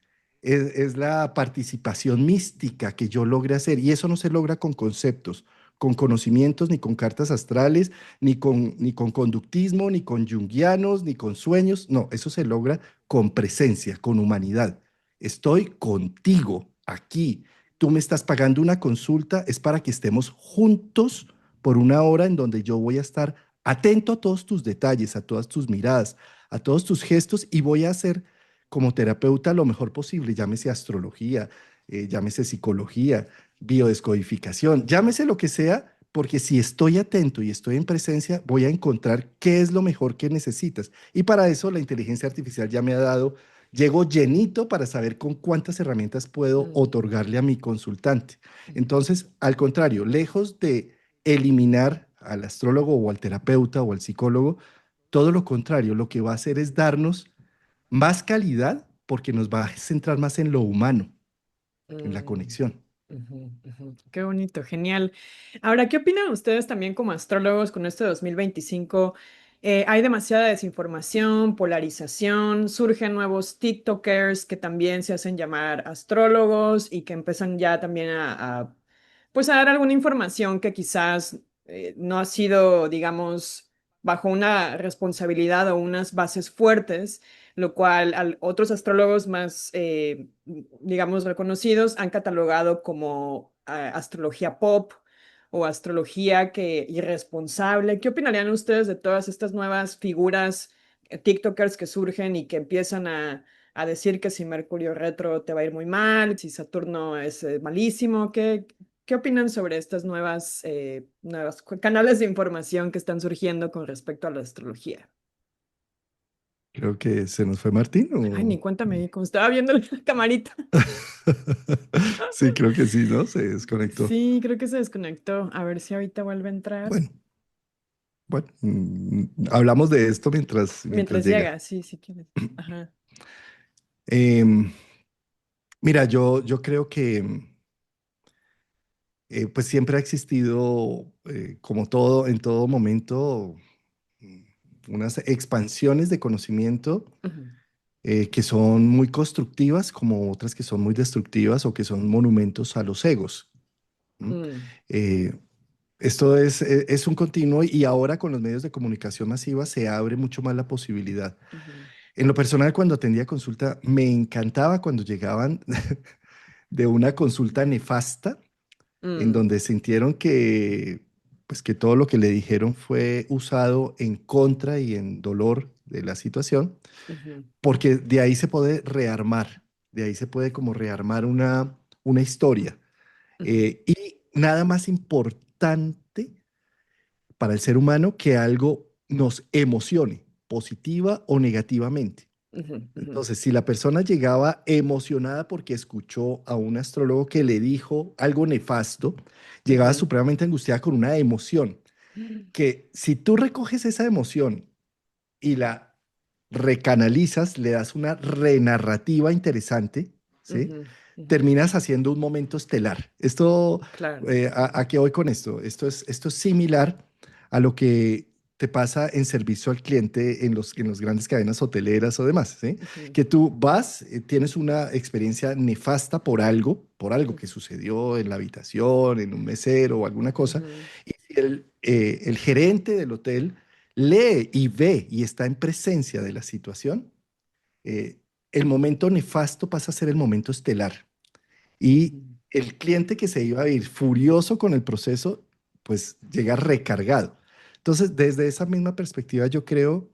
es la participación mística que yo logre hacer. Y eso no se logra con conceptos, con conocimientos, ni con cartas astrales, ni con conductismo, ni con junguianos, ni con sueños. No, eso se logra con presencia, con humanidad. Estoy contigo aquí. Tú me estás pagando una consulta, es para que estemos juntos por una hora en donde yo voy a estar atento a todos tus detalles, a todas tus miradas, a todos tus gestos y voy a hacer como terapeuta lo mejor posible, llámese astrología, llámese psicología, biodescodificación, llámese lo que sea, porque si estoy atento y estoy en presencia, voy a encontrar qué es lo mejor que necesitas. Y para eso la inteligencia artificial ya me ha dado, llego llenito para saber con cuántas herramientas puedo Mm, otorgarle a mi consultante. ujú, Entonces, al contrario, lejos de eliminar al astrólogo o al terapeuta o al psicólogo, todo lo contrario, lo que va a hacer es darnos más calidad porque nos va a centrar más en lo humano, en la mm, conexión. ujú, ujú. Qué bonito, genial. Ahora, ¿qué opinan ustedes también como astrólogos con este 2025? Hay demasiada desinformación, polarización, surgen nuevos TikTokers que también se hacen llamar astrólogos y que empiezan ya también pues a dar alguna información que quizás no ha sido, digamos, bajo una responsabilidad o unas bases fuertes, lo cual otros astrólogos más, digamos, reconocidos han catalogado como astrología pop o astrología que irresponsable. ¿Qué opinarían ustedes de todas estas nuevas figuras, TikTokers que surgen y que empiezan a decir que si Mercurio retro te va a ir muy mal, si Saturno es malísimo? ¿Qué opinan sobre estas nuevas canales de información que están surgiendo con respecto a la astrología? Creo que se nos fue Martín Ay, ni o... cuéntame, como estaba viendo la camarita. Sí, creo que sí, ¿no? Se desconectó. Sí, creo que se desconectó. A ver si ahorita vuelve a entrar. Bueno, bueno, hablamos de esto mientras Mientras llega. llega, sí, sí quieres. Ajá. Em, Mira, yo creo que pues siempre ha existido, como todo, en todo momento, mm, unas expansiones de conocimiento Ujú, que son muy constructivas, como otras que son muy destructivas o que son monumentos a los egos. ¿M? mm, Eh, Esto es un continuo y ahora con los medios de comunicación masiva se abre mucho más la posibilidad. ujú, En lo personal, cuando atendía consulta, me encantaba cuando llegaban de una consulta nefasta, en mm, donde sintieron que, pues, que todo lo que le dijeron fue usado en contra y en dolor de la situación, ujú, porque de ahí se puede rearmar, de ahí se puede como rearmar una historia. ujú, Y nada más importante para el ser humano que algo nos emocione, positiva o negativamente. ujú, ujú, Entonces, si la persona llegaba emocionada porque escuchó a un astrólogo que le dijo algo nefasto, llegaba ujú, supremamente angustiada con una emoción, que si tú recoges esa emoción y la recanalizas, le das una renarrativa interesante, ¿sí? ujú, ujú. Terminas haciendo un momento estelar. Esto, Claro. ¿a qué voy con esto? Esto es similar a lo que te pasa en servicio al cliente en los grandes cadenas hoteleras o demás, ¿sí? Ujú, Que tú vas, tienes una experiencia nefasta por algo que sucedió en la habitación, en un mesero o alguna cosa, ujú, y si el gerente del hotel lee y ve y está en presencia de la situación, eh, el momento nefasto pasa a ser el momento estelar. Y ujú, el cliente que se iba a ir furioso con el proceso, pues llega recargado. Entonces, desde esa misma perspectiva, yo creo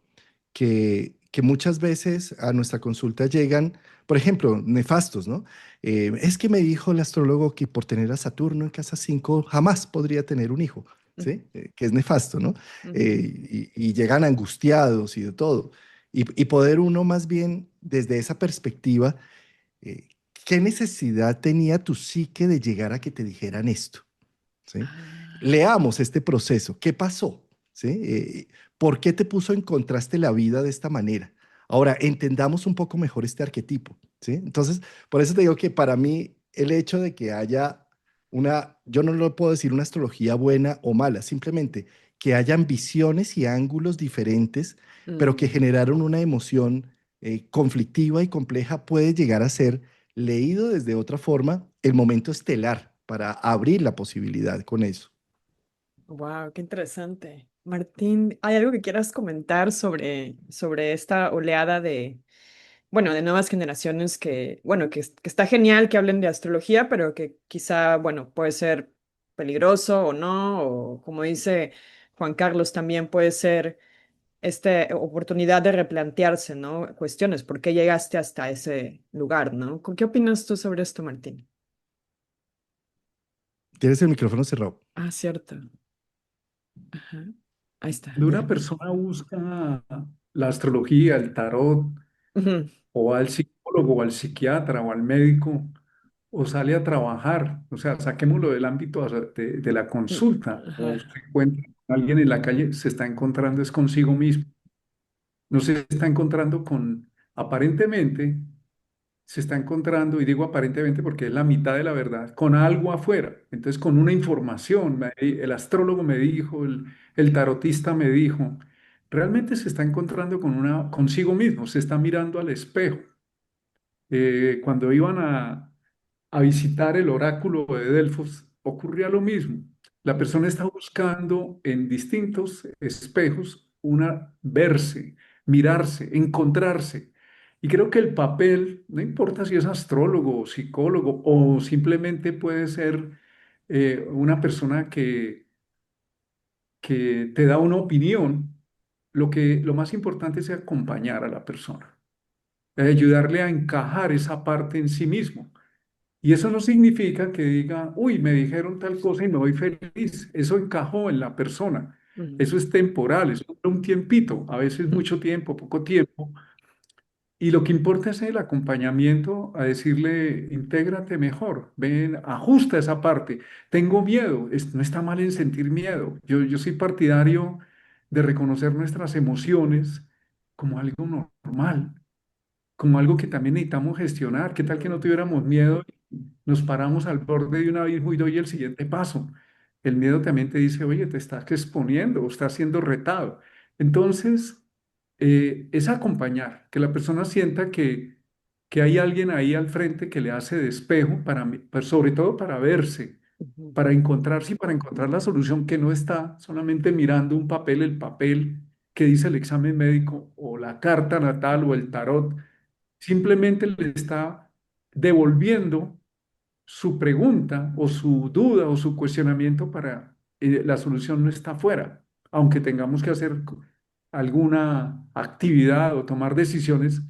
que muchas veces a nuestra consulta llegan, por ejemplo, nefastos, ¿no? Es que me dijo el astrólogo que por tener a Saturno en casa 5 jamás podría tener un hijo, ujú, ¿sí? Que es nefasto, ¿no? ujú, Y llegan angustiados y de todo. Y poder uno más bien desde esa perspectiva, eh, ¿qué necesidad tenía tu psique de llegar a que te dijeran esto? ¿Sí? ah, Leamos este proceso. ¿Qué pasó? ¿Sí? ¿Por qué te puso en contraste la vida de esta manera? Ahora, entendamos un poco mejor este arquetipo. ¿Sí? Entonces, por eso te digo que para mí el hecho de que haya yo no lo puedo decir una astrología buena o mala, simplemente que hayan visiones y ángulos diferentes, pero que mm. generaron una emoción conflictiva y compleja, puede llegar a ser leído desde otra forma el momento estelar para abrir la posibilidad con eso. Wow, qué interesante. Martín, ¿hay algo que quieras comentar sobre esta oleada de, bueno, de nuevas generaciones que, bueno, que está genial que hablen de astrología, pero que quizá, bueno, puede ser peligroso o no, o como dice Juan Carlos, también puede ser esta oportunidad de replantearse, ¿no? Cuestiones, ¿por qué llegaste hasta ese lugar, ¿no? ¿Qué opinas tú sobre esto, Martín? Tienes el micrófono cerrado. Ah, cierto. Ajá. Ahí está, Cuando una ya. persona busca la astrología, el tarot, Ujú, o va al psicólogo, o al psiquiatra, o al médico, o sale a trabajar, o sea, saquémoslo del ámbito de la mm, consulta, o ajá. se encuentra con alguien en la calle, se está encontrando es consigo mismo, no se está encontrando con, aparentemente, se está encontrando, y digo aparentemente porque es la mitad de la verdad, con algo afuera. Entonces, con una información, el astrólogo me dijo, el tarotista me dijo, realmente se está encontrando con una, consigo mismo, se está mirando al espejo. Cuando iban a visitar el oráculo de Delfos, ocurría lo mismo. La persona está buscando en distintos espejos una verse, mirarse, encontrarse. Y creo que el papel, no importa si es astrólogo o psicólogo o simplemente puede ser una persona que te da una opinión, lo más importante es acompañar a la persona, ayudarle a encajar esa parte en sí mismo. Y eso no significa que diga, uy, me dijeron tal cosa y me voy feliz. Eso encajó en la persona. Ujú, Eso es temporal, eso dura un tiempito, a veces mucho tiempo, poco tiempo. Y lo que importa es el acompañamiento a decirle, intégrate mejor, ven, ajusta esa parte. Tengo miedo, no está mal en sentir miedo. Yo soy partidario de reconocer nuestras emociones como algo normal, como algo que también necesitamos gestionar. ¿Qué tal que no ujú, tuviéramos miedo? Nos paramos al borde de un abismo y doy el siguiente paso. El miedo también te dice, oye, te estás exponiendo o estás siendo retado. Entonces, es acompañar, que la persona sienta que hay alguien ahí al frente que le hace de espejo, pues, sobre todo para verse, ujú, para encontrarse y para encontrar la solución que no está solamente mirando un papel, el papel que dice el examen médico o la carta natal o el tarot. Simplemente le está devolviendo su pregunta o su duda o su cuestionamiento para la solución no está afuera, aunque tengamos que hacer alguna actividad o tomar decisiones.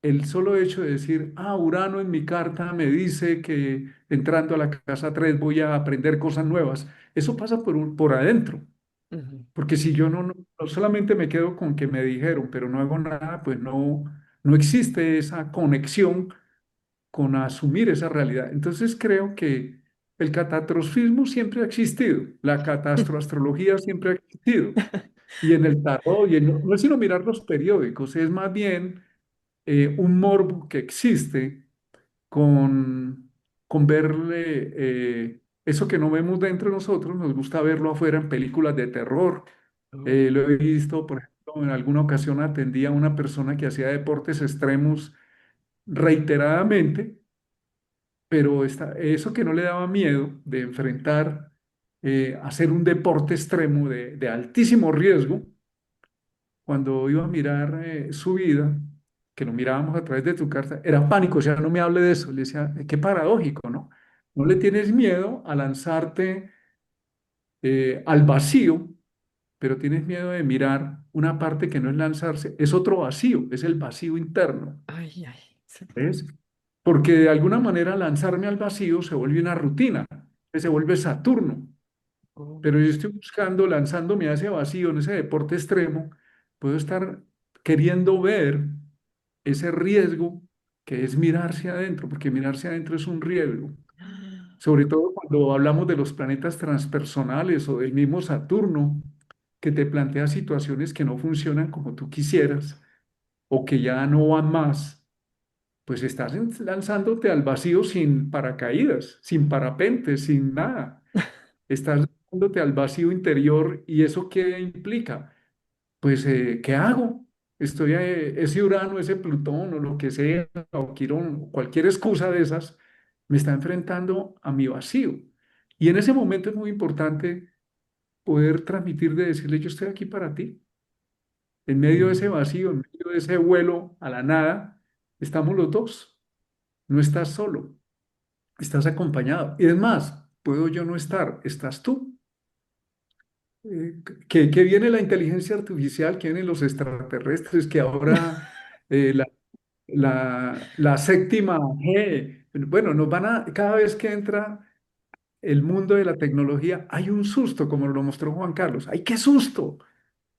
El solo hecho de decir, ah, Urano en mi carta me dice que entrando a la casa 3 voy a aprender cosas nuevas, eso pasa por adentro. ujú. Porque si yo no solamente me quedo con que me dijeron, pero no hago nada, pues no existe esa conexión con asumir esa realidad. Entonces creo que el catastrofismo siempre ha existido, la catastroastrología siempre ha existido. Y en el tarot, no es sino mirar los periódicos, es más bien un morbo que existe con, con verle eso que no vemos dentro de nosotros, nos gusta verlo afuera en películas de terror. Oh. Lo he visto, por ejemplo, en alguna ocasión atendí a una persona que hacía deportes extremos reiteradamente, pero eso que no le daba miedo de enfrentar, hacer un deporte extremo de altísimo riesgo, cuando iba a mirar su vida, que lo mirábamos a través de tu carta, era pánico, o sea, no me hable de eso. Le decía, qué paradójico, ¿no? No le tienes miedo a lanzarte al vacío, pero tienes miedo de mirar una parte que no es lanzarse, es otro vacío, es el vacío interno, Ay, ay. Sí. ¿ves? Porque de alguna manera lanzarme al vacío se vuelve una rutina, se vuelve Saturno. Oh. Pero yo estoy buscando, lanzándome a ese vacío, en ese deporte extremo, puedo estar queriendo ver ese riesgo que es mirarse adentro, porque mirarse adentro es un riesgo. Sobre todo cuando hablamos de los planetas transpersonales o del mismo Saturno, que te plantea situaciones que no funcionan como tú quisieras o que ya no van más, pues estás lanzándote al vacío sin paracaídas, sin parapente, sin nada. Estás lanzándote al vacío interior y eso qué implica. Pues, ¿qué hago? Estoy, ese Urano, ese Plutón o lo que sea, o Quirón, o cualquier excusa de esas, me está enfrentando a mi vacío. Y en ese momento es muy importante poder transmitir, de decirle, yo estoy aquí para ti. En medio de ese Mm, vacío, en medio de ese vuelo a la nada, estamos los dos. No estás solo, estás acompañado. Y es más, puedo yo no estar, estás tú. Que viene la inteligencia artificial, que vienen los extraterrestres, que ahora la séptima G, bueno, cada vez que entra el mundo de la tecnología, hay un susto, como lo mostró Juan Carlos. ¡Ay, qué susto!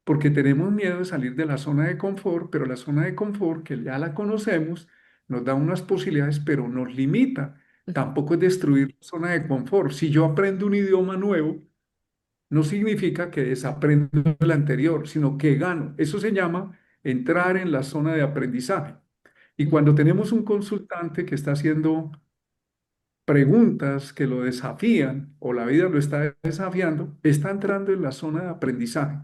Porque tenemos miedo de salir de la zona de confort, pero la zona de confort, que ya la conocemos, nos da unas posibilidades, pero nos limita. Tampoco es destruir la zona de confort. Si yo aprendo un idioma nuevo, no significa que desaprendo el anterior, sino que gano. Eso se llama entrar en la zona de aprendizaje. Y cuando tenemos un consultante que está haciendo preguntas que lo desafían o la vida lo está desafiando, está entrando en la zona de aprendizaje.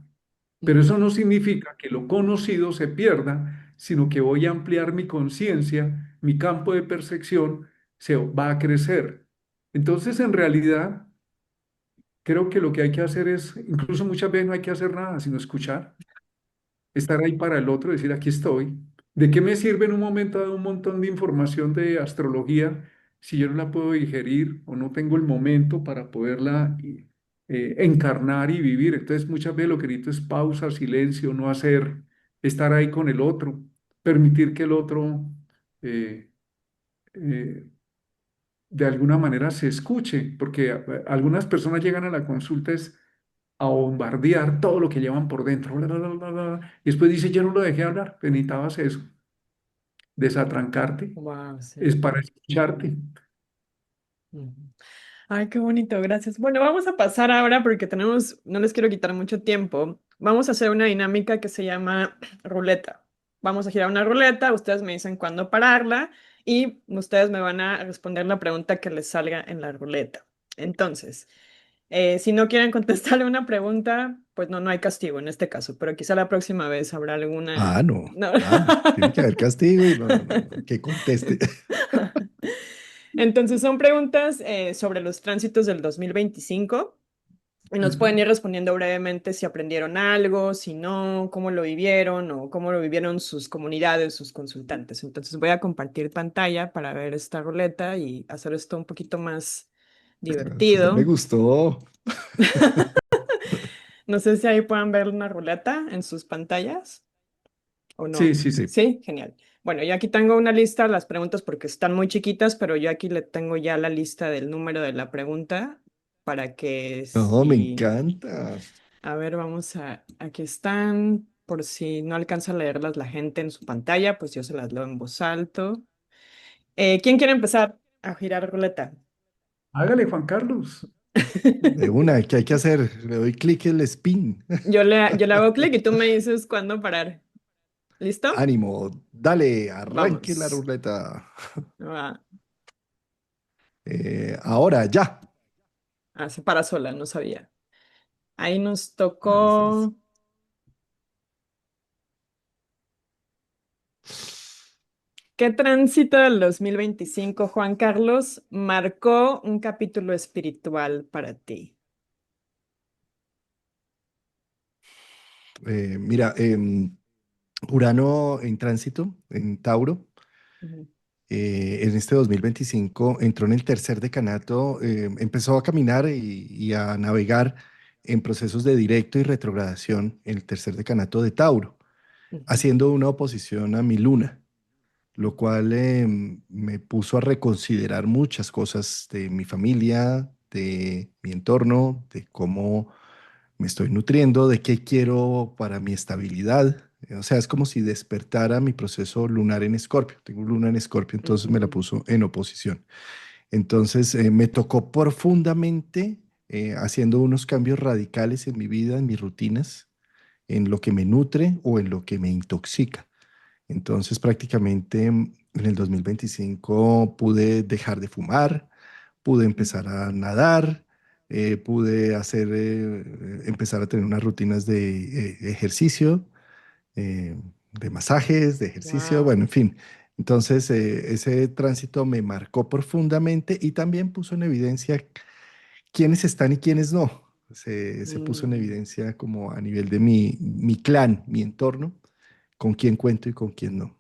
Pero Ujú, eso no significa que lo conocido se pierda, sino que voy a ampliar mi conciencia, mi campo de percepción se va a crecer. Entonces, en realidad, creo que lo que hay que hacer es, incluso muchas veces no hay que hacer nada, sino escuchar, estar ahí para el otro, decir, aquí estoy. ¿De qué me sirve en un momento dado un montón de información de astrología si yo no la puedo digerir o no tengo el momento para poderla encarnar y vivir? Entonces, muchas veces lo que necesito es pausa, silencio, no hacer, estar ahí con el otro, permitir que el otro eh, eh, de alguna manera se escuche, porque algunas personas llegan a la consulta es a bombardear todo lo que llevan por dentro, bla, bla, bla, bla, bla, y después dice, yo no lo dejé hablar, pues necesitabas eso, desatrancarte, wow, es sí. para escucharte. Ujú. Ay, qué bonito, gracias. Bueno, vamos a pasar ahora porque tenemos, no les quiero quitar mucho tiempo. Vamos a hacer una dinámica que se llama ruleta. Vamos a girar una ruleta, ustedes me dicen cuándo pararla y ustedes me van a responder la pregunta que les salga en la ruleta. Entonces, si no quieren contestarle una pregunta, pues no, no hay castigo en este caso, pero quizá la próxima vez habrá alguna... Ah, no. No. Ah, no. Tiene que haber castigo y no, no, no, no. Que conteste. Entonces son preguntas sobre los tránsitos del 2025 y nos pueden Ujú. ir respondiendo brevemente si aprendieron algo, si no, cómo lo vivieron o cómo lo vivieron sus comunidades, sus consultantes. Entonces voy a compartir pantalla para ver esta ruleta y hacer esto un poquito más Eso ya me divertido. gustó. No sé si ahí puedan ver una ruleta en sus pantallas o Sí, no. sí, sí. Sí. Sí, genial. Bueno, yo aquí tengo una lista de las preguntas porque están muy chiquitas, pero yo aquí le tengo ya la lista del número de la pregunta para que No, me si... encanta. A ver, vamos a... Aquí están, por si no alcanza a leerlas la gente en su pantalla, pues yo se las leo en voz alto. ¿Quién quiere empezar a girar ruleta? Hágale, Juan Carlos. De una, ¿qué hay que hacer? Le doy clic en el spin. Yo le hago clic y tú me dices cuándo parar. ¿Listo? Ánimo, dale, arranque la Vamos. ruleta. Va. Ahora, ya. Ah, se para sola, no sabía. Ahí nos Ah, listo, listo. tocó. ¿Qué tránsito del 2025, Juan Carlos, marcó un capítulo espiritual para ti? Mira, Urano en tránsito en Tauro. Ujú, En este 2025 entró en el tercer decanato, empezó a caminar y a navegar en procesos de directo y retrogradación en el tercer decanato de Tauro, ujú, haciendo una oposición a mi luna, lo cual me puso a reconsiderar muchas cosas de mi familia, de mi entorno, de cómo me estoy nutriendo, de qué quiero para mi estabilidad. O sea, es como si despertara mi proceso lunar en Escorpio. Tengo luna en Escorpio, entonces me la ujú, puso en oposición. Entonces me tocó profundamente haciendo unos cambios radicales en mi vida, en mis rutinas, en lo que me nutre o en lo que me intoxica. Entonces prácticamente en el 2025 pude dejar de fumar, pude empezar a nadar, pude empezar a tener unas rutinas de ejercicio, de masajes, de ejercicio, bueno, wow. en fin. Entonces, ese tránsito me marcó profundamente y también puso en evidencia quiénes están y quiénes no. Se puso en Mm, evidencia como a nivel de mi clan, mi entorno, con quién cuento y con quién no.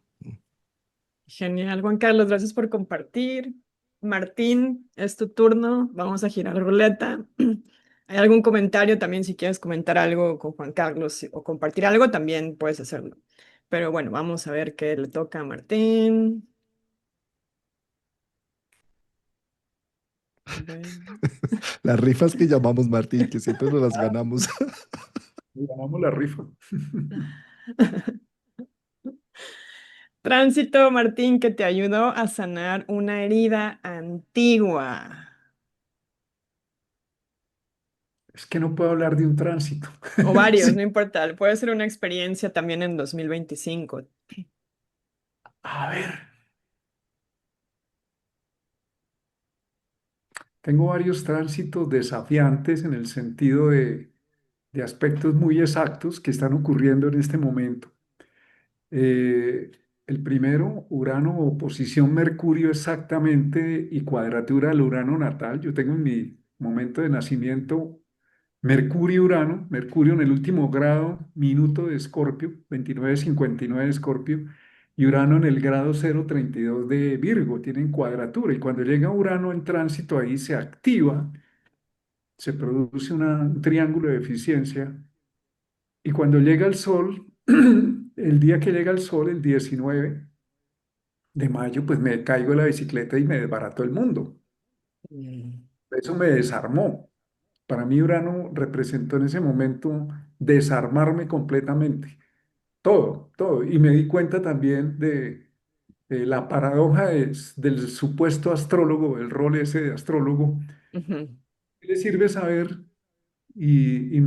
genial, Juan Carlos, gracias por compartir. Martín, es tu turno. Vamos a girar ruleta. ¿Hay algún comentario también? Si quieres comentar algo con Juan Carlos o compartir algo, también puedes hacerlo. Pero bueno, vamos a ver qué le toca a Martín. A ver. Las rifas que llamamos Martín, que siempre nos las ganamos. Ganamos la rifa. Tránsito, Martín, que te ayudó a sanar una herida antigua. Es que no puedo hablar de un tránsito. O varios, Sí. no importa. Puede ser una experiencia también en 2025. A ver, tengo varios tránsitos desafiantes en el sentido de aspectos muy exactos que están ocurriendo en este momento. Eh, el primero, Urano oposición Mercurio exactamente y cuadratura al Urano natal. Yo tengo en mi momento de nacimiento Mercurio-Urano, Mercurio en el último grado minuto de Escorpio, 29:59 de Escorpio, y Urano en el grado 0:32 de Virgo, tienen cuadratura. Y cuando llega Urano en tránsito, ahí se activa, se produce un triángulo de eficiencia. Y cuando llega el Sol, el día que llega el Sol, el 19 de mayo, pues me caigo de la bicicleta y me desbarató el mundo. Mm, Eso me desarmó. Para mí Urano representó en ese momento desarmarme completamente, todo, todo. Y me di cuenta también de la paradoja del supuesto astrólogo, el rol ese de astrólogo. ujú, ¿Qué le sirve saber? Y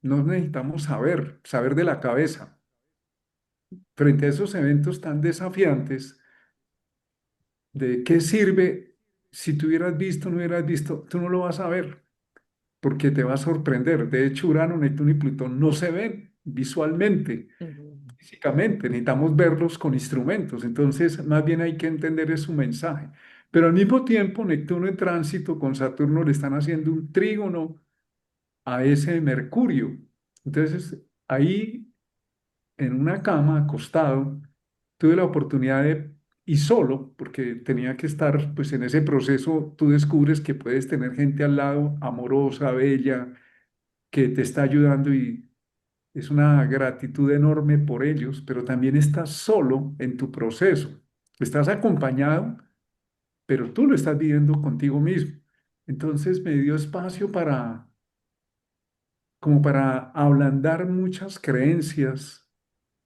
no necesitamos saber de la cabeza. Frente a esos eventos tan desafiantes, ¿de qué sirve si tú hubieras visto, no hubieras visto? Tú no lo vas a ver porque te va a sorprender. De hecho, Urano, Neptuno y Plutón no se ven visualmente, ujú, físicamente. Necesitamos verlos con instrumentos. Entonces, más bien hay que entender es su mensaje. Pero al mismo tiempo, Neptuno en tránsito con Saturno le están haciendo un trígono a ese Mercurio. Entonces, ahí en una cama, acostado, tuve la oportunidad y solo, porque tenía que estar, pues en ese proceso, tú descubres que puedes tener gente al lado amorosa, bella, que te está ayudando y es una gratitud enorme por ellos, pero también estás solo en tu proceso. Estás acompañado, pero tú lo estás viviendo contigo mismo. Entonces me dio espacio como para ablandar muchas creencias,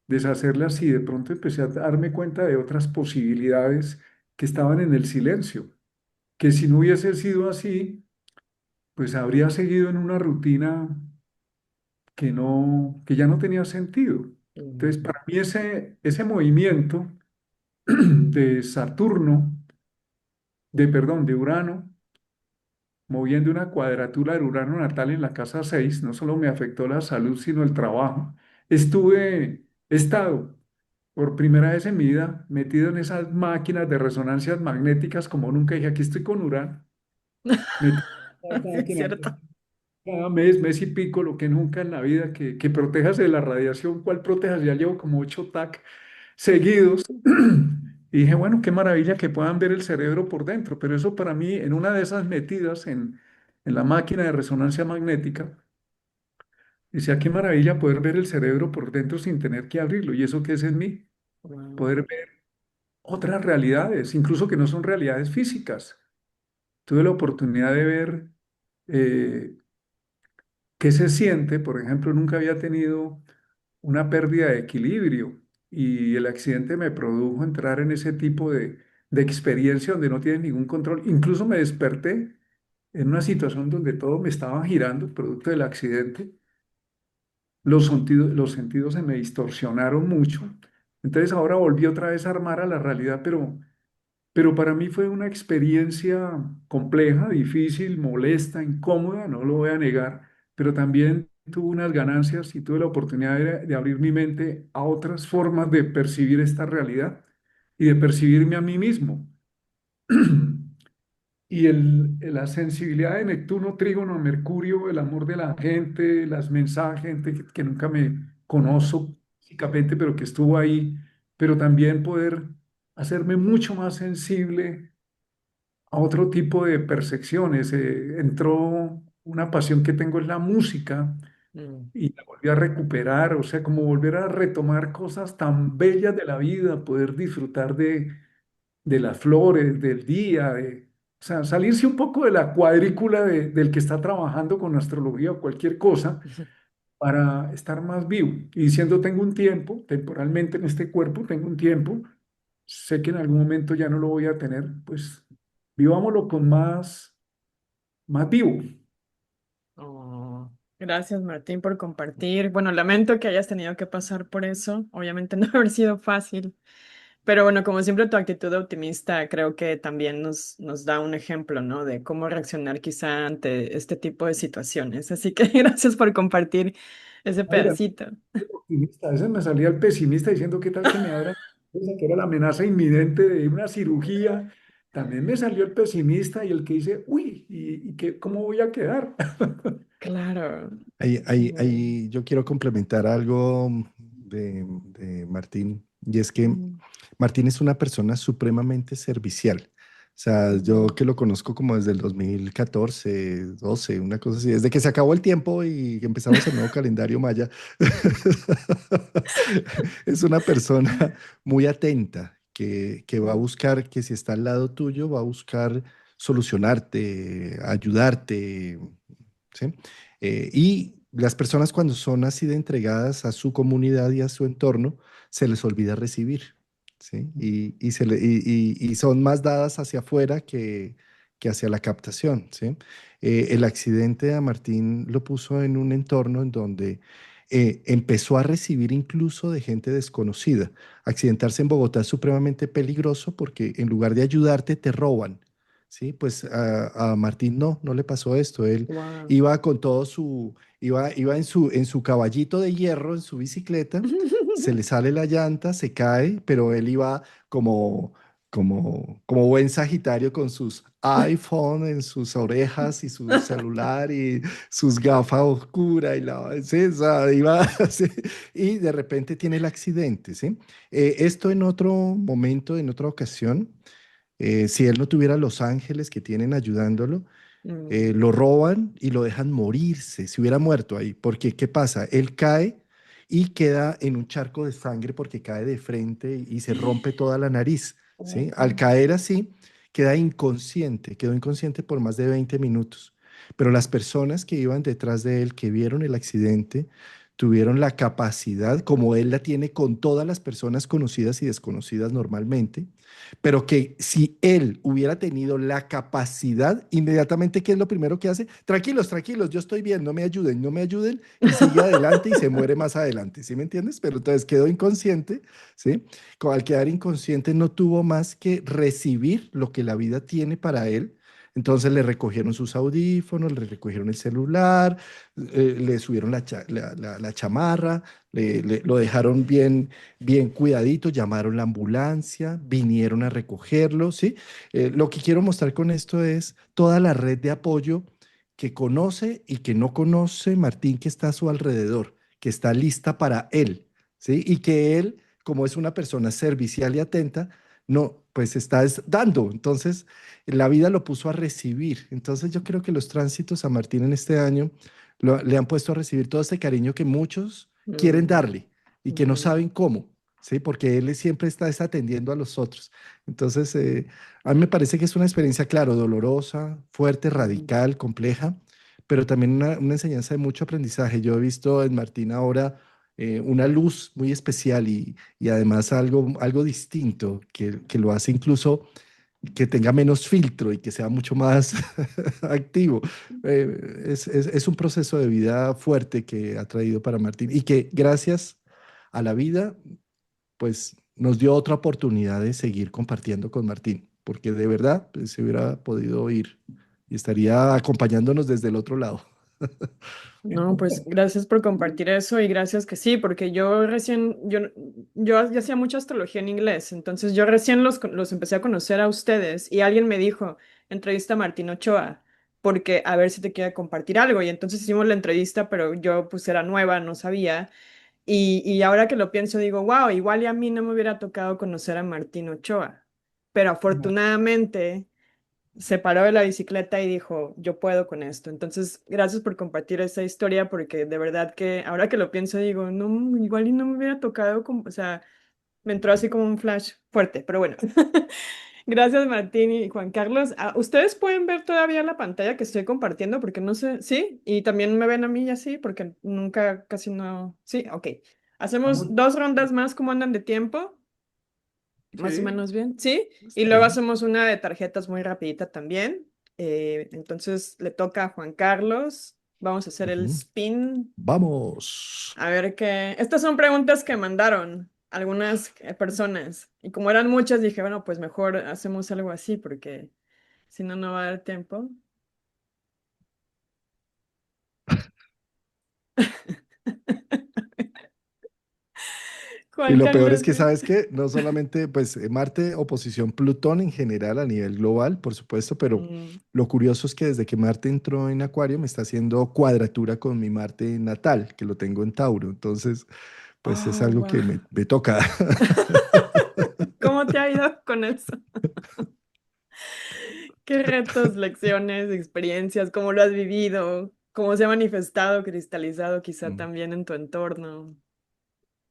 deshacerlas y de pronto empecé a darme cuenta de otras posibilidades que estaban en el silencio, que si no hubiese sido así, pues habría seguido en una rutina que ya no tenía sentido. Entonces, mm. para mí ese movimiento de Saturno, perdón, de Urano, moviendo una cuadratura del Urano natal en la casa 6 no solo me afectó la salud, sino el trabajo. He estado por primera vez en mi vida metido en esas máquinas de resonancias magnéticas como nunca. Dije, aquí estoy con Urano, metido en esa Sí, es máquina cierto. cada mes, mes y pico, lo que nunca en la vida, que protejas de la radiación. ¿Cuál protejas? Ya llevo como 8 TAC seguidos. Y dije, bueno, qué maravilla que puedan ver el cerebro por dentro, pero eso para mí, en una de esas metidas en la máquina de resonancia magnética, decía, qué maravilla poder ver el cerebro por dentro sin tener que abrirlo. ¿Y eso qué es en mí? Wow. Poder ver otras realidades, incluso que no son realidades físicas. Tuve la oportunidad de ver eh, qué se siente, por ejemplo, nunca había tenido una pérdida de equilibrio y el accidente me produjo entrar en ese tipo de experiencia donde no tienes ningún control. Incluso me desperté en una situación donde todo me estaba girando, producto del accidente. Los sentidos se me distorsionaron mucho. Entonces ahora volví otra vez a armar a la realidad, pero para mí fue una experiencia compleja, difícil, molesta, incómoda, no lo voy a negar, pero también tuve unas ganancias y tuve la oportunidad de abrir mi mente a otras formas de percibir esta realidad y de percibirme a mí mismo. y la sensibilidad de Neptuno, Trígono, Mercurio, el amor de la gente, las mensajes, gente que nunca me conozco físicamente, pero que estuvo ahí, pero también poder hacerme mucho más sensible a otro tipo de percepciones. Entró una pasión que tengo en la música Mm. y la volví a recuperar, o sea, como volver a retomar cosas tan bellas de la vida, poder disfrutar de las flores, del día, o sea, salirse un poco de la cuadrícula del que está trabajando con astrología o cualquier cosa para estar más vivo. Y diciendo, tengo un tiempo, temporalmente en este cuerpo, tengo un tiempo, sé que en algún momento ya no lo voy a tener, pues vivámoslo con más vivo. Oh, gracias, Martín, por compartir. Bueno, lamento que hayas tenido que pasar por eso. Obviamente no haber sido fácil. Pero bueno, como siempre, tu actitud optimista creo que también nos da un ejemplo, ¿no? De cómo reaccionar quizá ante este tipo de situaciones. Así que gracias por compartir ese Era pedacito. optimista, a veces me salía el pesimista diciendo qué tal que me abran, que era la amenaza inminente de una cirugía. También me salió el pesimista y el que dice, uy, ¿y qué, cómo voy a quedar? Claro. Yo quiero complementar algo de Martín, y es que Mm, Martín es una persona supremamente servicial. O sea, yo mm. que lo conozco como desde el 2014, 12, una cosa así, desde que se acabó el tiempo y que empezamos el nuevo calendario maya, es una persona muy atenta que va a buscar, que si está al lado tuyo, va a buscar solucionarte, ayudarte, ¿sí? Y las personas cuando son así de entregadas a su comunidad y a su entorno, se les olvida recibir, ¿sí? Y son más dadas hacia afuera que hacia la captación, ¿sí? El accidente a Martín lo puso en un entorno en donde empezó a recibir incluso de gente desconocida. Accidentarse en Bogotá es supremamente peligroso porque en lugar de ayudarte, te roban. Sí, pues a Martín no le pasó esto. Él Wow. iba con todo iba en su caballito de hierro, en su bicicleta, se le sale la llanta, se cae, pero él iba como, como buen Sagitario con sus iPhone en sus orejas y su celular y sus gafas oscuras y sí, o sea, iba así, y de repente tiene el accidente, ¿sí? Esto en otro momento, en otra ocasión, si él no tuviera los ángeles que tienen ayudándolo, Mm, lo roban y lo dejan morirse, si hubiera muerto ahí, porque ¿qué pasa? Él cae y queda en un charco de sangre porque cae de frente y se rompe toda la nariz, ¿sí? Al oh, caer así, queda inconsciente, quedó inconsciente por más de 20 minutos. Pero las personas que iban detrás de él, que vieron el accidente, tuvieron la capacidad, como él la tiene con todas las personas conocidas y desconocidas normalmente, pero que si él hubiera tenido la capacidad, inmediatamente, ¿qué es lo primero que hace? Tranquilos, tranquilos, yo estoy bien, no me ayuden, no me ayuden, y sigue adelante y se muere más adelante, ¿sí me entiendes? Pero entonces quedó inconsciente, ¿sí? Al quedar inconsciente no tuvo más que recibir lo que la vida tiene para él. Entonces le recogieron sus audífonos, le recogieron el celular, le subieron la chamarra, lo dejaron bien cuidadito, llamaron la ambulancia, vinieron a recogerlo, ¿sí? Lo que quiero mostrar con esto es toda la red de apoyo que conoce y que no conoce Martín, que está a su alrededor, que está lista para él, ¿sí? Y que él, como es una persona servicial y atenta, no, pues está dando. Entonces, la vida lo puso a recibir. Entonces, yo creo que los tránsitos a Martín en este año le han puesto a recibir todo este cariño que muchos quieren mm, darle y que no mm, saben cómo, ¿sí? Porque él siempre está desatendiendo a los otros. Entonces, a mí me parece que es una experiencia, claro, dolorosa, fuerte, mm. radical, compleja, pero también una enseñanza de mucho aprendizaje. Yo he visto en Martín ahora una luz muy especial y además algo distinto que lo hace incluso que tenga menos filtro y que sea mucho más activo. Es un proceso de vida fuerte que ha traído para Martín y que gracias a la vida, pues nos dio otra oportunidad de seguir compartiendo con Martín, porque de verdad pues, se hubiera podido ir y estaría acompañándonos desde el otro lado. No, pues gracias por compartir eso y gracias que sí, porque yo recién, yo ya hacía mucha astrología en inglés, entonces yo recién los empecé a conocer a ustedes y alguien me dijo, entrevista a Martín Ochoa, porque a ver si te quiere compartir algo. Y entonces hicimos la entrevista, pero yo pues era nueva, no sabía. Y ahora que lo pienso, digo, wow, igual y a mí no me hubiera tocado conocer a Martín Ochoa. Pero No, afortunadamente se paró de la bicicleta y dijo, yo puedo con esto. Entonces, gracias por compartir esta historia, porque de verdad que ahora que lo pienso, digo, no, igual y no me hubiera tocado, como, o sea, me entró así como un flash fuerte, pero bueno. Gracias, Martín y Juan Carlos. Ah, ustedes pueden ver todavía la pantalla que estoy compartiendo, porque no sé, sí, y también me ven a mí y así, porque nunca, casi no, sí, ok. vamos, Hacemos dos rondas más, ¿cómo andan de tiempo? Más o sí, menos bien, ¿sí? Y Está luego bien. hacemos una de tarjetas muy rapidita también. Entonces le toca a Juan Carlos. Vamos a hacer el Ujú. spin. Vamos. A ver qué. Estas son preguntas que mandaron algunas personas. Y como eran muchas, dije, bueno, pues mejor hacemos algo así, porque si no, no va a dar tiempo. Y Juan lo peor es Carlos, que, ¿sabes qué? No solamente, pues, Marte, oposición Plutón en general a nivel global, por supuesto, pero mm, lo curioso es que desde que Marte entró en Acuario me está haciendo cuadratura con mi Marte natal, que lo tengo en Tauro. Entonces, pues es oh, algo wow. que me toca. ¿Cómo te ha ido con eso? ¿Qué retos, lecciones, experiencias, cómo lo has vivido, cómo se ha manifestado, cristalizado quizá Mm. también en tu entorno?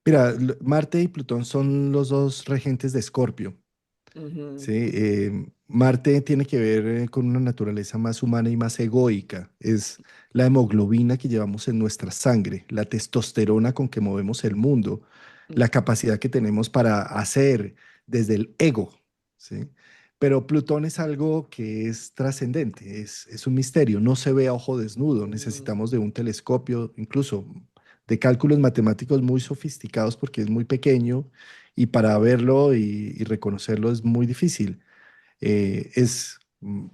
Mira, Marte y Plutón son los dos regentes de Escorpio. Ujú, Sí, Marte tiene que ver con una naturaleza más humana y más egoica. Es la hemoglobina que llevamos en nuestra sangre, la testosterona con que movemos el mundo, la ujú, capacidad que tenemos para hacer desde el ego. ¿Sí? Pero Plutón es algo que es trascendente, es un misterio, no se ve a ojo desnudo. ujú, Necesitamos de un telescopio, incluso de cálculos matemáticos muy sofisticados porque es muy pequeño y para verlo y reconocerlo es muy difícil.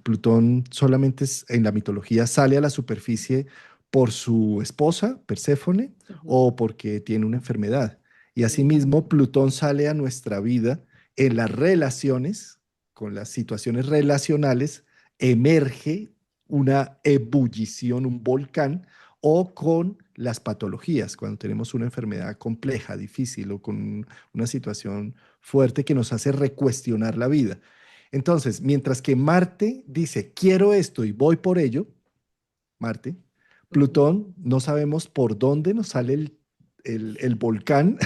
Plutón solamente en la mitología sale a la superficie por su esposa, Perséfone, ujú, o porque tiene una enfermedad. Y ujú, asimismo, Plutón sale a nuestra vida en las relaciones, con las situaciones relacionales, emerge una ebullición, un volcán, o con las patologías, cuando tenemos una enfermedad compleja, difícil o con una situación fuerte que nos hace recuestionar la vida. Entonces, mientras que Marte dice, quiero esto y voy por ello, Marte, ujú. Plutón, no sabemos por dónde nos sale el volcán,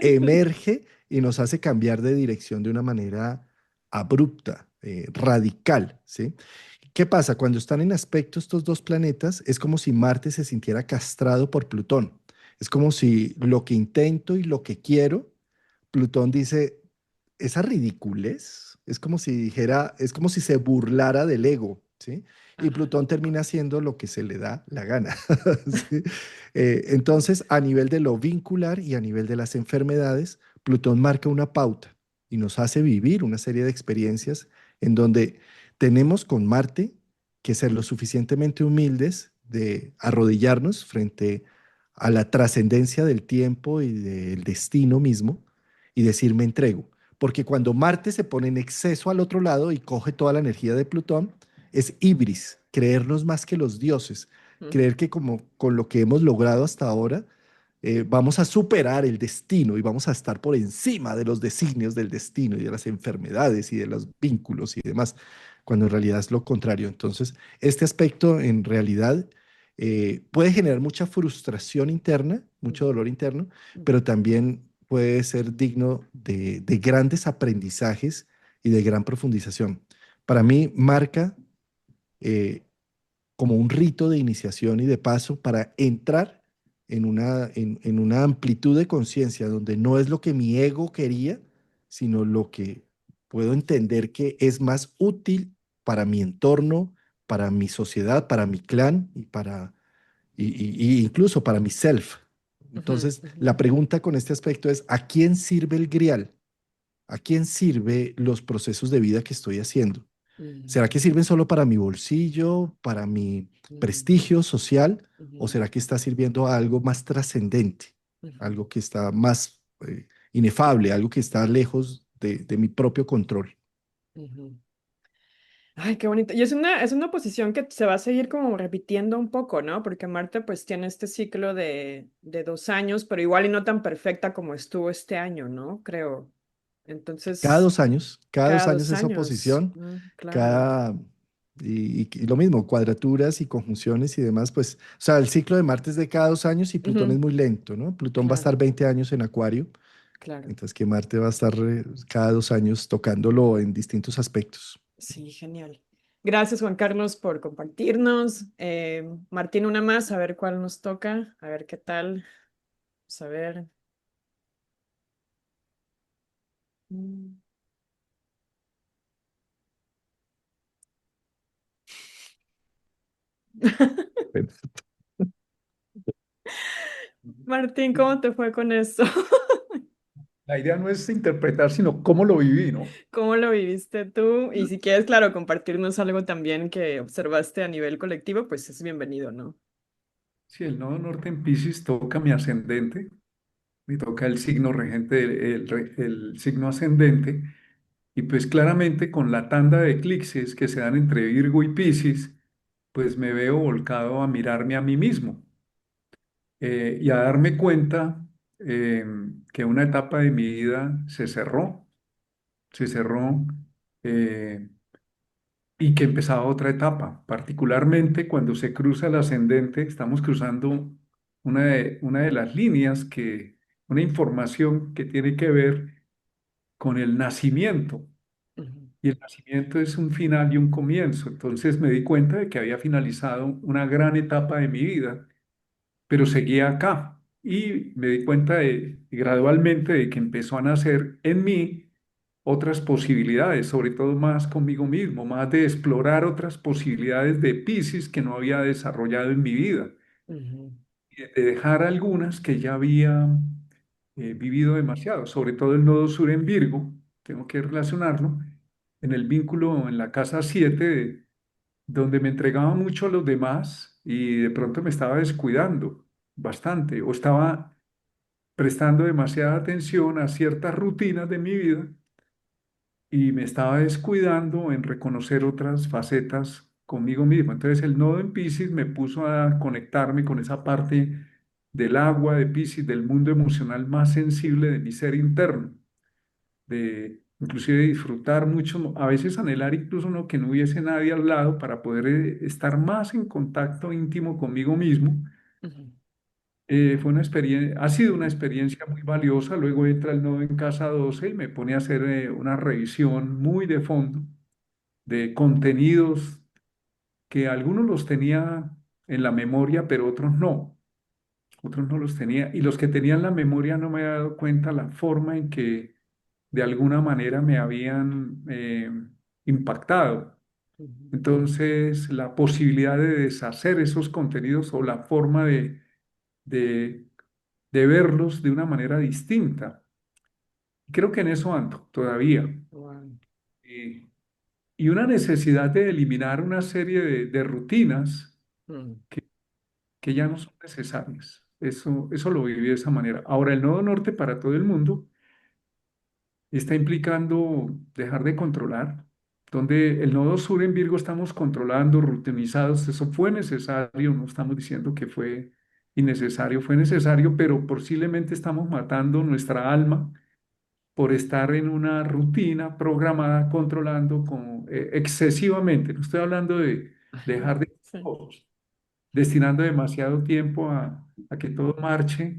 emerge y nos hace cambiar de dirección de una manera abrupta, radical, ¿sí? ¿Qué pasa? Cuando están en aspecto estos dos planetas, es como si Marte se sintiera castrado por Plutón. Es como si lo que intento y lo que quiero, Plutón dice, esa ridiculez, es como si dijera, es como si se burlara del ego, ¿sí? Y Ajá. Plutón termina haciendo lo que se le da la gana, ¿sí? Entonces, a nivel de lo vincular y a nivel de las enfermedades, Plutón marca una pauta y nos hace vivir una serie de experiencias en donde tenemos con Marte que ser lo suficientemente humildes de arrodillarnos frente a la trascendencia del tiempo y del destino mismo y decir me entrego. Porque cuando Marte se pone en exceso al otro lado y coge toda la energía de Plutón, es ibris, creernos más que los dioses, Ujú, creer que como con lo que hemos logrado hasta ahora, vamos a superar el destino y vamos a estar por encima de los designios del destino y de las enfermedades y de los vínculos y demás, cuando en realidad es lo contrario. Entonces, este aspecto en realidad puede generar mucha frustración interna, mucho ujú, dolor interno, ujú, pero también puede ser digno de grandes aprendizajes y de gran profundización. Para mí, marca eh, como un rito de iniciación y de paso para entrar en una amplitud de conciencia donde no es lo que mi ego quería, sino lo que puedo entender que es más útil para mi entorno, para mi sociedad, para mi clan y incluso para mi self. ujú, Entonces, ujú, la pregunta con este aspecto es, ¿a quién sirve el grial? ¿A quién sirve los procesos de vida que estoy haciendo? ¿Será que sirven solo para mi bolsillo, para mi ujú, prestigio social? ¿O ujú, será que está sirviendo a algo más trascendente? ujú, Algo que está más inefable, algo que está lejos de mi propio control. ujú. Ay, qué bonito. Y es una posición que se va a seguir como repitiendo un poco, ¿no? Porque Marte pues tiene este ciclo de 2 años, pero igual y no tan perfecta como estuvo este año, ¿no? Creo. Cada Entonces, 2 años, cada cada dos años dos esa años. oposición, Claro. cada, y lo mismo, cuadraturas y conjunciones y demás, pues, o sea, el ciclo de Marte es de cada 2 años y Plutón es Ujú, muy lento, ¿no? Plutón va a estar claro, 20 años en Acuario, claro. mientras que Marte va a estar cada 2 años tocándolo en distintos aspectos. Sí, genial. Gracias, Juan Carlos, por compartirnos. Martín, una más, a ver cuál nos toca, a ver qué tal. Vamos a ver. Mm. Martín, ¿cómo te fue con eso? La idea no es interpretar, sino cómo lo viví, ¿no? ¿Cómo lo viviste tú? Y si quieres, claro, compartirnos algo también que observaste a nivel colectivo, pues es bienvenido, ¿no? Si el nodo norte en Piscis toca mi ascendente, me toca el signo regente, el signo ascendente, y pues claramente con la tanda de eclipses que se dan entre Virgo y Piscis, pues me veo volcado a mirarme a mí mismo y a darme cuenta que una etapa de mi vida se cerró eh, y que empezaba otra etapa, particularmente cuando se cruza el ascendente, estamos cruzando una de las líneas una información que tiene que ver con el nacimiento. Ujú, Y el nacimiento es un final y un comienzo. Entonces me di cuenta de que había finalizado una gran etapa de mi vida, pero seguía acá. Y me di cuenta gradualmente de que empezó a nacer en mí otras posibilidades, sobre todo más conmigo mismo, más de explorar otras posibilidades de Piscis que no había desarrollado en mi vida, ujú, y de dejar algunas que ya había vivido demasiado, sobre todo el nodo sur en Virgo, tengo que relacionarlo, en el vínculo en la casa 7 donde me entregaba mucho a los demás y de pronto me estaba descuidando bastante o estaba prestando demasiada atención a ciertas rutinas de mi vida y me estaba descuidando en reconocer otras facetas conmigo mismo. Entonces el nodo en Piscis me puso a conectarme con esa parte del agua de Piscis, del mundo emocional más sensible de mi ser interno, de inclusive disfrutar mucho, a veces anhelar incluso no, que no hubiese nadie al lado para poder estar más en contacto íntimo conmigo mismo. ujú, Fue una experiencia, ha sido una experiencia muy valiosa. Luego entra el nodo en casa 12 y me pone a hacer una revisión muy de fondo de contenidos que algunos los tenía en la memoria, pero otros no los tenía. Y los que tenían la memoria no me había dado cuenta la forma en que de alguna manera me habían impactado. ujú, Entonces, la posibilidad de deshacer esos contenidos o la forma de, de verlos de una manera distinta. Creo que en eso ando todavía. wow, Y, y una necesidad de eliminar una serie de rutinas mm, que ya no son necesarias. Eso lo viví de esa manera. Ahora, el nodo norte para todo el mundo está implicando dejar de controlar, donde el nodo sur en Virgo estamos controlando, rutinizados. Eso fue necesario, no estamos diciendo que fue innecesario, fue necesario, pero posiblemente estamos matando nuestra alma por estar en una rutina programada, controlando excesivamente. No estoy hablando de dejar de sí, cosas, destinando demasiado tiempo a que todo marche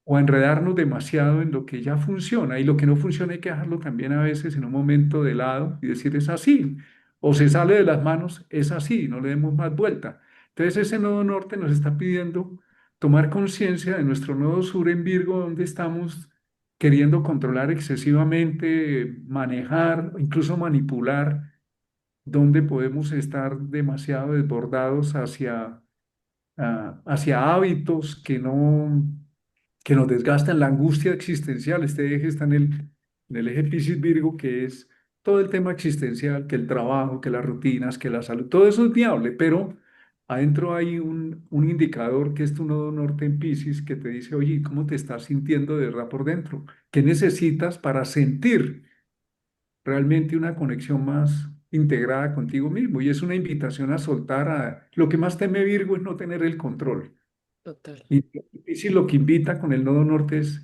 o a enredarnos demasiado en lo que ya funciona y lo que no funciona hay que dejarlo también a veces en un momento de lado y decir es así o se sale de las manos, es así, no le demos más vuelta. Entonces ese nodo norte nos está pidiendo tomar conciencia de nuestro nodo sur en Virgo donde estamos queriendo controlar excesivamente, manejar, incluso manipular, donde podemos estar demasiado desbordados hacia hábitos que nos desgastan, la angustia existencial. Este eje está en el eje Piscis Virgo, que es todo el tema existencial, que el trabajo, que las rutinas, que la salud, todo eso es viable, pero adentro hay un indicador que es tu nodo norte en Piscis que te dice, oye, ¿cómo te estás sintiendo de verdad por dentro? ¿Qué necesitas para sentir realmente una conexión más integrada contigo mismo y es una invitación a soltar a... Lo que más teme Virgo es no tener el control. Total. Y si lo que invita con el nodo norte es,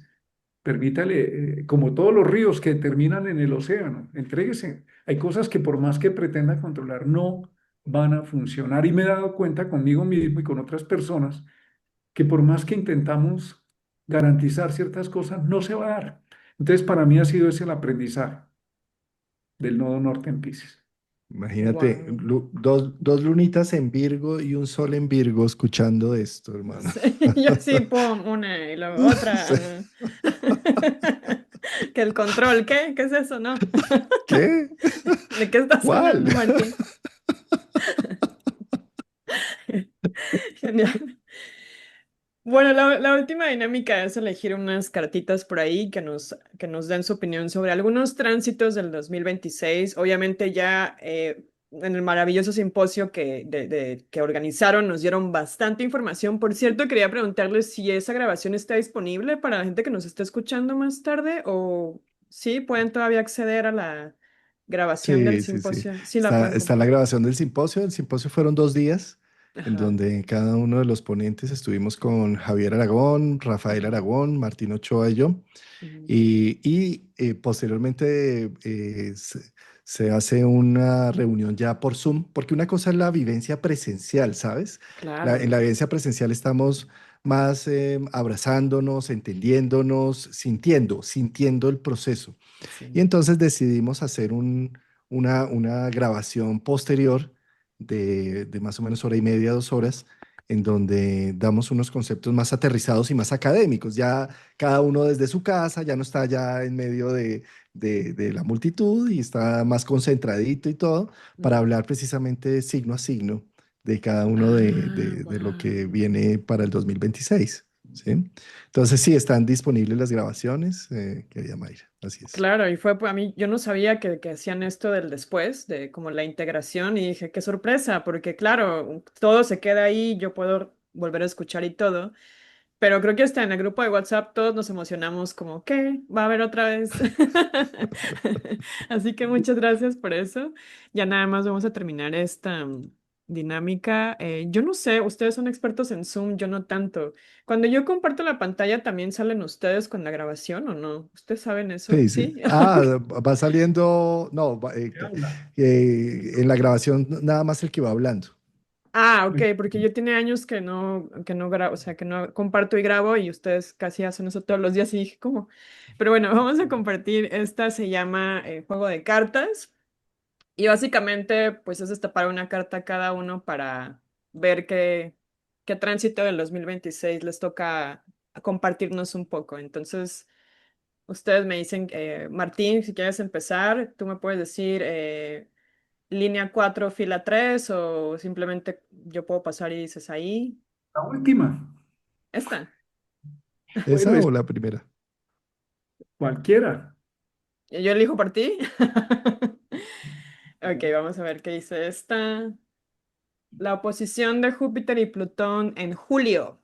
permítale, como todos los ríos que terminan en el océano, entréguese. Hay cosas que por más que pretenda controlar, no van a funcionar. Y me he dado cuenta conmigo mismo y con otras personas que por más que intentamos garantizar ciertas cosas, no se va a dar. Entonces, para mí ha sido ese el aprendizaje del nodo norte en Piscis. Imagínate, Wow. dos lunitas en Virgo y un sol en Virgo escuchando esto, hermano. Yo sí, pum, una y luego Sí. otra. Que el control, ¿qué? ¿Qué es eso? No. ¿Qué? ¿De qué estás ¿Cuál? hablando, Martín? Genial. Bueno, la última dinámica es elegir unas cartitas por ahí que nos den su opinión sobre algunos tránsitos del 2026. Obviamente ya en el maravilloso simposio que organizaron nos dieron bastante información. Por cierto, quería preguntarles si esa grabación está disponible para la gente que nos está escuchando más tarde o sí, pueden todavía acceder a la grabación del Sí, sí, sí. simposio. Sí, la pueden Está la compartir. grabación del simposio. El simposio fueron 2 días en Ajá. donde cada uno de los ponentes estuvimos con Javier Aragón, Rafael Aragón, Martín Ochoa y yo. Ujú. Y posteriormente se hace una reunión ya por Zoom, porque una cosa es la vivencia presencial, ¿sabes? En Claro. la vivencia presencial estamos más abrazándonos, entendiéndonos, sintiendo el proceso. Y Sí. entonces decidimos hacer una grabación posterior de más o menos hora y media, 2 horas, en donde damos unos conceptos más aterrizados y más académicos. Ya cada uno desde su casa, ya no está ya en medio de la multitud y está más concentradito y todo, para Ujú. hablar precisamente signo a signo de cada uno Ah, de lo que wow. viene para el 2026. ¿Sí? Entonces sí, están disponibles las grabaciones, querida Mayra. Así es. Claro, y fue a mí, yo no sabía que hacían esto del después, de como la integración, y dije, qué sorpresa, porque claro, todo se queda ahí, yo puedo volver a escuchar y todo, pero creo que hasta en el grupo de WhatsApp todos nos emocionamos como, ¿qué? ¿Va a haber otra vez? Así que muchas gracias por eso. Ya nada más vamos a terminar esta dinámica. Yo no sé, ustedes son expertos en Zoom, yo no tanto. Cuando yo comparto la pantalla, ¿también salen ustedes con la grabación o no? ¿Ustedes saben eso? Sí, sí. ¿Sí? Ah, va saliendo, no, ¿Qué habla? en la grabación nada más el que va hablando. Ah, ok, porque yo tiene años que no grabo, o sea, que no comparto y grabo y ustedes casi hacen eso todos los días y dije, ¿cómo? Pero bueno, vamos a compartir. Esta se llama Juego de Cartas y básicamente pues es destapar una carta a cada uno para ver qué tránsito del 2026 les toca compartirnos un poco. Entonces, ustedes me dicen, Martín, si quieres empezar, tú me puedes decir... línea 4 fila 3 o simplemente yo puedo pasar y dices ahí. La última. Esta. Bueno, ¿Esa es o la primera? cualquiera. Yo elijo por ti. Ok, vamos a ver qué dice esta. La oposición de Júpiter y Plutón en julio.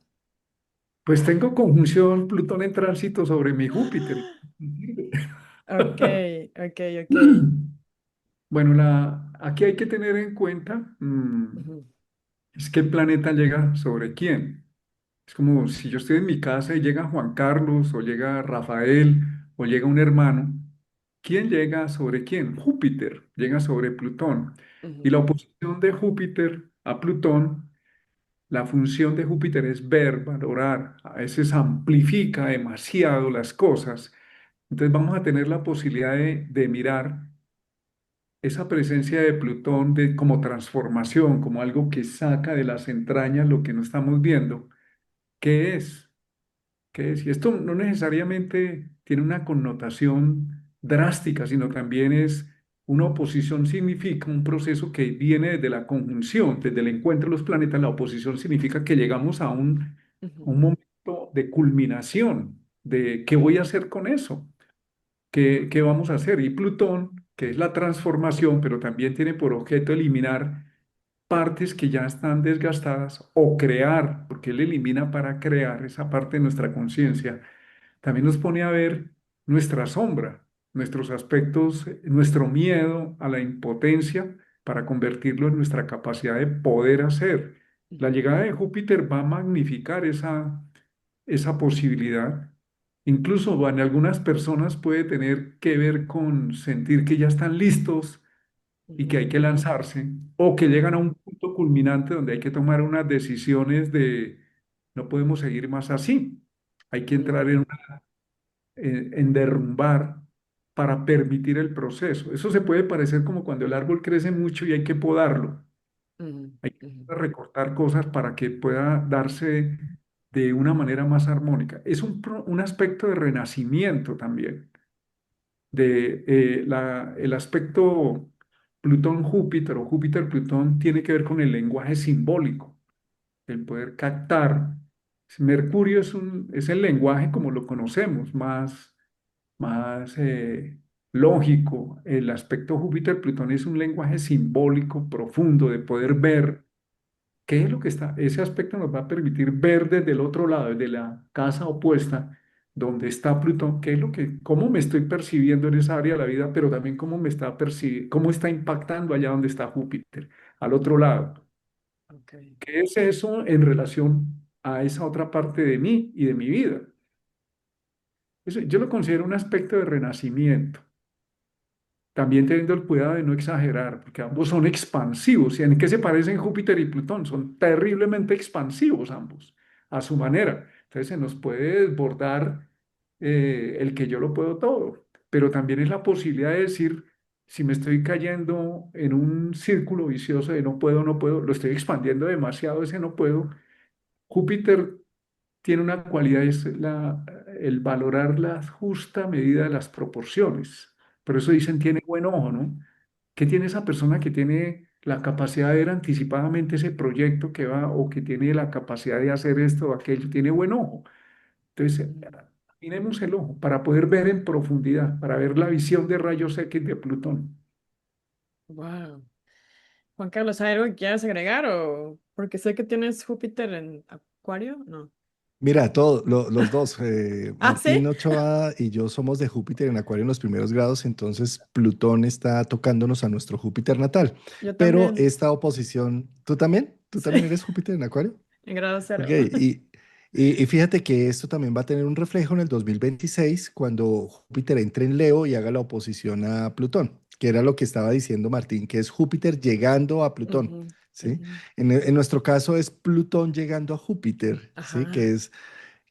Pues tengo conjunción Plutón en tránsito sobre mi Júpiter. Ok, ok, ok. Bueno, aquí hay que tener en cuenta Ujú, es qué planeta llega sobre quién. Es como si yo estoy en mi casa y llega Juan Carlos o llega Rafael o llega un hermano. ¿Quién llega sobre quién? Júpiter llega sobre Plutón. Y la ujú, oposición de Júpiter a Plutón, la función de Júpiter es ver, valorar. A veces amplifica demasiado las cosas. Entonces vamos a tener la posibilidad de mirar esa presencia de Plutón como transformación, como algo que saca de las entrañas lo que no estamos viendo. ¿Qué es? ¿Qué es? Y esto no necesariamente tiene una connotación drástica, sino también es una oposición significa un proceso que viene desde la conjunción, desde el encuentro de los planetas. La oposición significa que llegamos a un ujú, momento de culminación, de qué voy a hacer con eso. ¿Qué vamos a hacer? Y Plutón, que es la transformación, pero también tiene por objeto eliminar partes que ya están desgastadas o crear, porque él elimina para crear esa parte de nuestra conciencia, también nos pone a ver nuestra sombra. nuestros aspectos, nuestro miedo a la impotencia para convertirlo en nuestra capacidad de poder hacer. La Ujú, llegada de Júpiter va a magnificar esa posibilidad. Incluso en algunas personas puede tener que ver con sentir que ya están listos y que hay ujú, que lanzarse, o que llegan a un punto culminante donde hay que tomar unas decisiones de no podemos seguir más así. Hay que entrar ujú, en derrumbar para permitir el proceso. Eso se puede parecer como cuando el árbol crece mucho y hay que podarlo. ujú, Hay que ujú, recortar cosas para que pueda darse de una manera más armónica. Es un aspecto de renacimiento también, el aspecto Plutón-Júpiter o Júpiter-Plutón tiene que ver con el lenguaje simbólico, el poder captar. Mercurio es el lenguaje como lo conocemos, más lógico. El aspecto Júpiter-Plutón es un lenguaje simbólico profundo de poder ver qué es lo que está. Ese aspecto nos va a permitir ver desde el otro lado, desde la casa opuesta, donde está Plutón, qué es lo que, cómo me estoy percibiendo en esa área de la vida, pero también cómo me está percibiendo, cómo está impactando allá donde está Júpiter, al otro lado. ok. ¿Qué es eso en relación a esa otra parte de mí y de mi vida? Eso, yo lo considero un aspecto de renacimiento. También teniendo el cuidado de no exagerar, porque ambos son expansivos. ¿Y en qué se parecen Júpiter y Plutón? Son terriblemente expansivos ambos, a su manera. Entonces se nos puede desbordar el que yo lo puedo todo, pero también es la posibilidad de decir, si me estoy cayendo en un círculo vicioso de no puedo, no puedo, lo estoy expandiendo demasiado, ese no puedo. Júpiter tiene una cualidad, es el valorar la justa medida de las proporciones. Por eso dicen tiene buen ojo, ¿no? ¿Qué tiene esa persona que tiene la capacidad de ver anticipadamente ese proyecto que va o que tiene la capacidad de hacer esto o aquello? Tiene buen ojo. Entonces, tenemos el ojo para poder ver en profundidad, para ver la visión de rayos X de Plutón. Wow. Juan Carlos, ¿hay algo que quieras agregar o porque sé que tienes Júpiter en Acuario? No. Mira, los dos, Ah, Martín sí. Ochoa y yo somos de Júpiter en Acuario en los primeros grados, entonces Plutón está tocándonos a nuestro Júpiter natal. Yo Pero también. esta oposición, ¿tú también? ¿Tú también Sí, eres Júpiter en Acuario? en grado Ok, cero. y fíjate que esto también va a tener un reflejo en el 2026 cuando Júpiter entre en Leo y haga la oposición a Plutón, que era lo que estaba diciendo Martín, que es Júpiter llegando a Plutón, Ujú, ¿sí? ujú. En nuestro caso es Plutón llegando a Júpiter, ¿sí? Ajá.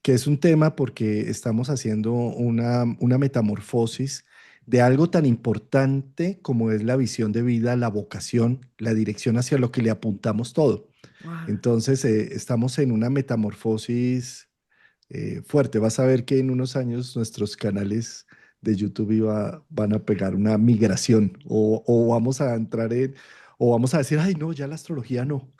Que es un tema porque estamos haciendo una metamorfosis de algo tan importante como es la visión de vida, la vocación, la dirección hacia lo que le apuntamos todo. Wow. Entonces, estamos en una metamorfosis fuerte. Vas a ver que en unos años nuestros canales de YouTube van a pegar una migración o vamos a entrar o vamos a decir, ay, no, ya la astrología no.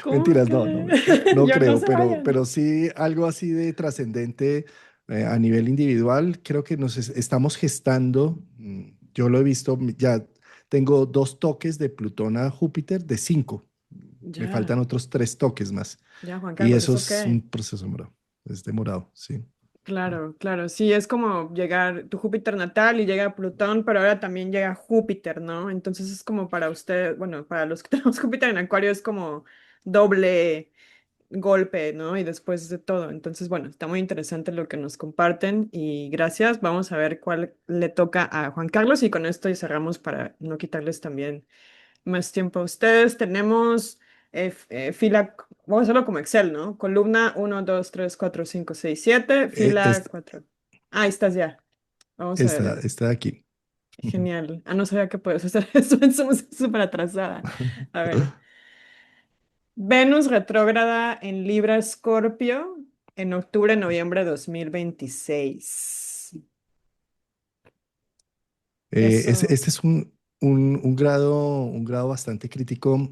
¿Cómo Mentiras, no, que? no, no Yo no creo, se vayan. pero sí algo así de trascendente a nivel individual. Creo que estamos gestando, yo lo he visto, ya tengo 2 toques de Plutón a Júpiter de 5. Me Ya, faltan otros 3 toques más. ya, Juan Y Carlos, eso ¿eso es qué? un proceso demorado. Es demorado, sí. Claro, claro, sí, es como llegar tu Júpiter natal y llega Plutón, pero ahora también llega Júpiter, ¿no? Entonces es como para usted, bueno, para los que tenemos Júpiter en Acuario es como doble golpe, ¿no? Y después de todo. Entonces, bueno, está muy interesante lo que nos comparten y gracias. Vamos a ver cuál le toca a Juan Carlos y con esto ya cerramos para no quitarles también más tiempo a ustedes. Tenemos fila, vamos a hacerlo como Excel, ¿no? Columna 1, 2, 3, 4, 5, 6, 7, Eh, fila es- 4. Ah, ahí estás ya. Vamos a ver. está de aquí. Ujú. Genial. Ah, no sabía que puedes hacer eso. Somos súper atrasada. A ver. Venus retrógrada en Libra Escorpio en octubre-noviembre de 2026. Eso. Este es un grado bastante crítico.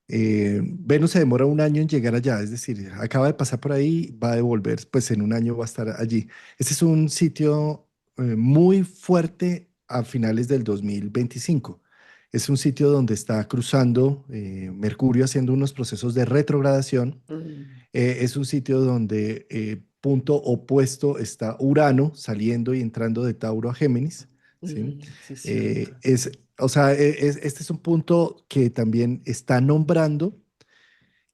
Venus se demora un año en llegar allá, es decir, acaba de pasar por ahí, va a devolver, pues en un año va a estar allí. Este es un sitio muy fuerte a finales del 2025. Es un sitio donde está cruzando Mercurio haciendo unos procesos de retrogradación. Mm, Es un sitio donde punto opuesto está Urano saliendo y entrando de Tauro a Géminis, ¿sí? Sí, cierto. O sea, este es un punto que también está nombrando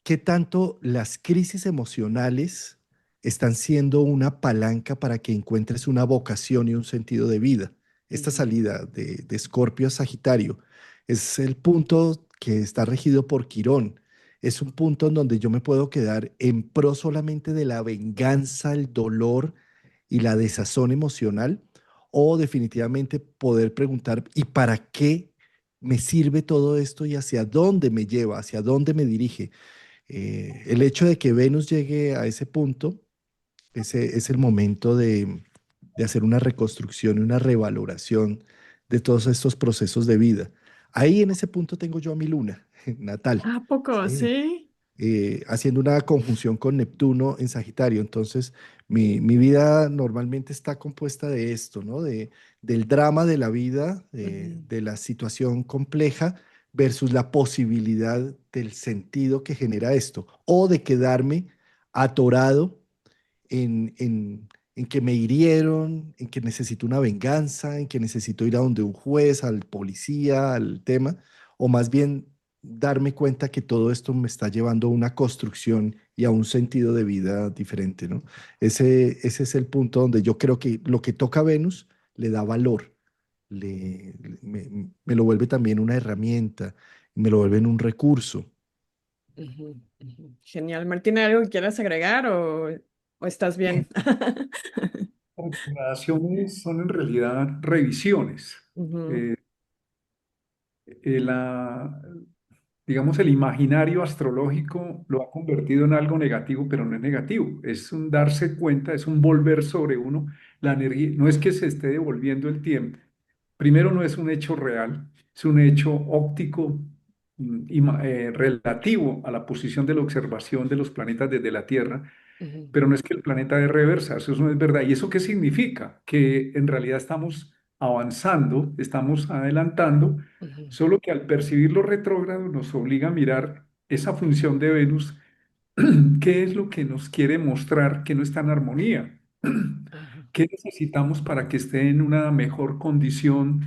qué tanto las crisis emocionales están siendo una palanca para que encuentres una vocación y un sentido de vida. Esta Ujú, salida de Escorpio a Sagitario es el punto que está regido por Quirón. Es un punto en donde yo me puedo quedar en pro solamente de la venganza, el dolor y la desazón emocional, o definitivamente poder preguntar, ¿y para qué me sirve todo esto y hacia dónde me lleva, hacia dónde me dirige? El hecho de que Venus llegue a ese punto, ese es el momento de hacer una reconstrucción y una revaloración de todos estos procesos de vida. Ahí en ese punto tengo yo a mi luna natal, ¿A poco? ¿sí? Sí. Haciendo una conjunción con Neptuno en Sagitario. Entonces, mi vida normalmente está compuesta de esto, ¿no? Del drama de la vida, Ujú, de la situación compleja versus la posibilidad del sentido que genera esto, o de quedarme atorado en que me hirieron, en que necesito una venganza, en que necesito ir a donde un juez, al policía, al tema, o más bien darme cuenta que todo esto me está llevando a una construcción y a un sentido de vida diferente, ¿no? Ese es el punto donde yo creo que lo que toca a Venus le da valor, me lo vuelve también una herramienta, me lo vuelve en un recurso. ujú. Genial. Martín, ¿algo que quieras agregar o estás bien? Retrogradaciones son en realidad revisiones. Ujú, Eh, la, digamos, el imaginario astrológico lo ha convertido en algo negativo, pero no es negativo. Es un darse cuenta, es un volver sobre uno. La energía, no es que se esté devolviendo el tiempo. Primero, no es un hecho real, es un hecho óptico, relativo a la posición de la observación de los planetas desde la Tierra, ujú, pero no es que el planeta de reversa, eso no es verdad. ¿Y eso qué significa? Que en realidad estamos avanzando, estamos adelantando, ujú. solo que al percibir lo retrógrado nos obliga a mirar esa función de Venus, qué es lo que nos quiere mostrar que no está en armonía, Ajá. qué necesitamos para que esté en una mejor condición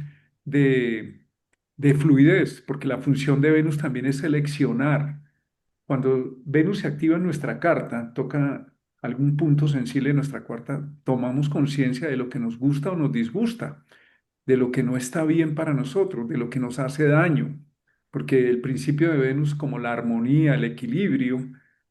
de, de fluidez, porque la función de Venus también es seleccionar. Cuando Venus se activa en nuestra carta, toca algún punto sensible de nuestra carta, tomamos conciencia de lo que nos gusta o nos disgusta, de lo que no está bien para nosotros, de lo que nos hace daño, porque el principio de Venus, como la armonía, el equilibrio,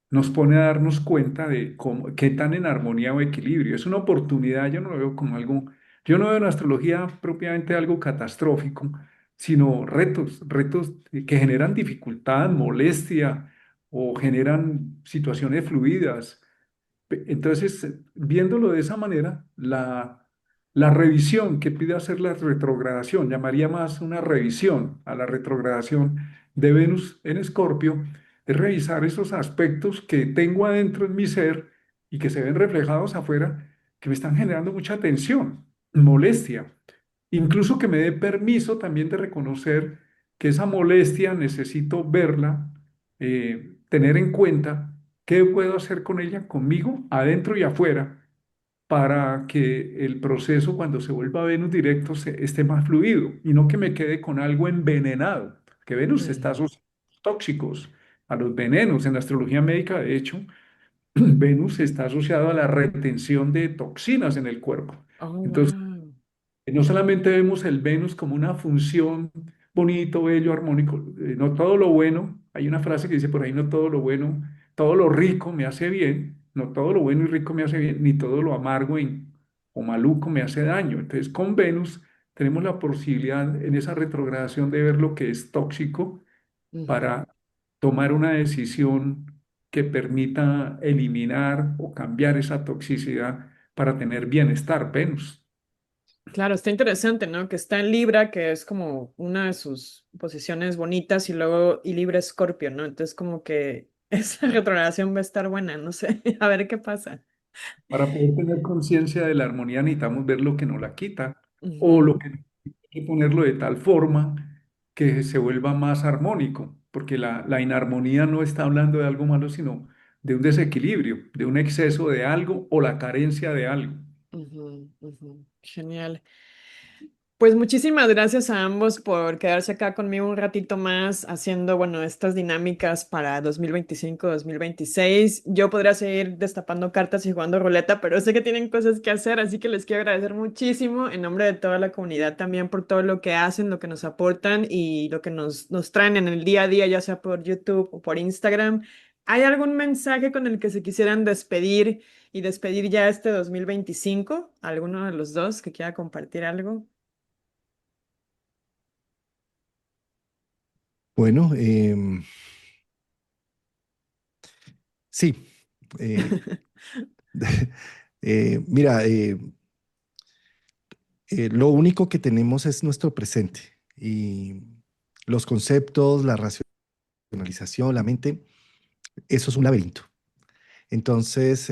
nos pone a darnos cuenta de qué tan en armonía o equilibrio. Es una oportunidad, yo no lo veo como algo, yo no veo en la astrología propiamente algo catastrófico, sino retos, retos que generan dificultad, molestia o generan situaciones fluidas. Entonces, viéndolo de esa manera, la revisión que pide hacer la retrogradación, llamaría más una revisión a la retrogradación de Venus en Escorpio, es revisar esos aspectos que tengo adentro en mi ser y que se ven reflejados afuera, que me están generando mucha tensión, molestia, incluso que me dé permiso también de reconocer que esa molestia necesito verla, tener en cuenta qué puedo hacer con ella, conmigo, adentro y afuera, para que el proceso cuando se vuelva a Venus directo esté más fluido y no que me quede con algo envenenado, que Venus está Ujú. asociado a los tóxicos, a los venenos. En la astrología médica, de hecho, Venus está asociado a la retención de toxinas en el cuerpo. Oh, Entonces, wow. no solamente vemos el Venus como una función bonito, bello, armónico, no todo lo bueno, hay una frase que dice por ahí, no todo lo bueno, todo lo rico me hace bien, no todo lo bueno y rico me hace bien, ni todo lo amargo o maluco me hace daño. Entonces, con Venus tenemos la posibilidad en esa retrogradación de ver lo que es tóxico Ujú. para tomar una decisión que permita eliminar o cambiar esa toxicidad para tener bienestar, Venus. Claro, está interesante, ¿no? Que está en Libra, que es como una de sus posiciones bonitas, y luego y Libra Escorpio, ¿no? Entonces como que esa retrogradación va a estar buena, no sé, a ver qué pasa. Para poder tener conciencia de la armonía necesitamos ver lo que nos la quita o lo Ujú, que hay que ponerlo de tal forma que se vuelva más armónico, porque la inarmonía no está hablando de algo malo, sino de un desequilibrio, de un exceso de algo o la carencia de algo. Ujú, ujú. Genial. Pues muchísimas gracias a ambos por quedarse acá conmigo un ratito más haciendo, bueno, estas dinámicas para 2025-2026. Yo podría seguir destapando cartas y jugando ruleta, pero sé que tienen cosas que hacer, así que les quiero agradecer muchísimo en nombre de toda la comunidad también por todo lo que hacen, lo que nos aportan y lo que nos traen en el día a día, ya sea por YouTube o por Instagram. ¿Hay algún mensaje con el que se quisieran despedir y despedir ya este 2025? ¿Alguno de los dos que quiera compartir algo? Bueno, sí. eh, Mira, lo único que tenemos es nuestro presente y los conceptos, la racionalización, la mente, eso es un laberinto. Entonces,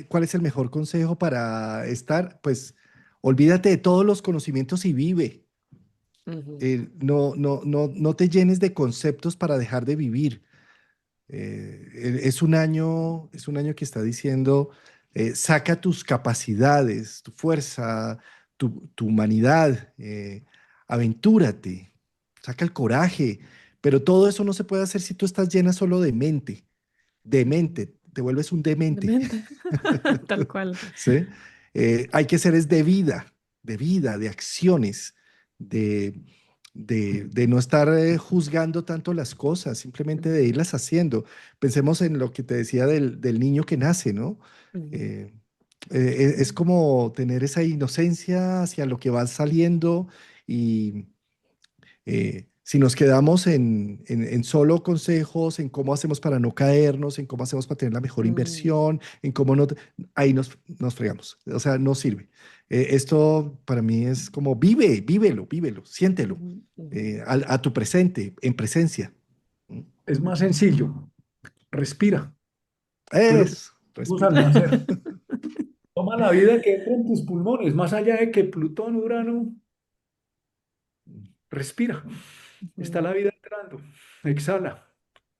¿cuál es el mejor consejo para estar? Pues olvídate de todos los conocimientos y vive. Ujú. No te llenes de conceptos para dejar de vivir. Es un año que está diciendo, saca tus capacidades, tu fuerza, tu humanidad, aventúrate, saca el coraje, pero todo eso no se puede hacer si tú estás llena solo de Ujú. mente, te vuelves un demente. Demente, tal cual. ¿Sí? Hay que ser es de vida, de acciones, de, de no estar juzgando tanto las cosas, simplemente de Ujú, irlas haciendo. Pensemos en lo que te decía del niño que nace, ¿no? ujú, Eh, es como tener esa inocencia hacia lo que va saliendo y si nos quedamos en solo consejos, en cómo hacemos para no caernos, en cómo hacemos para tener la mejor mm, inversión, en cómo no, ahí nos fregamos. O sea, no sirve. Esto para mí es como vívelo, siéntelo, ujú, ujú, a tu presente, en presencia. ¿Mm? Es más sencillo, respira. Fue lo que Eso, hicimos respira. al nacer. Toma la vida que entra en tus pulmones, más allá de que Plutón, Urano, respira. Está ujú, la vida entrando. Exhala,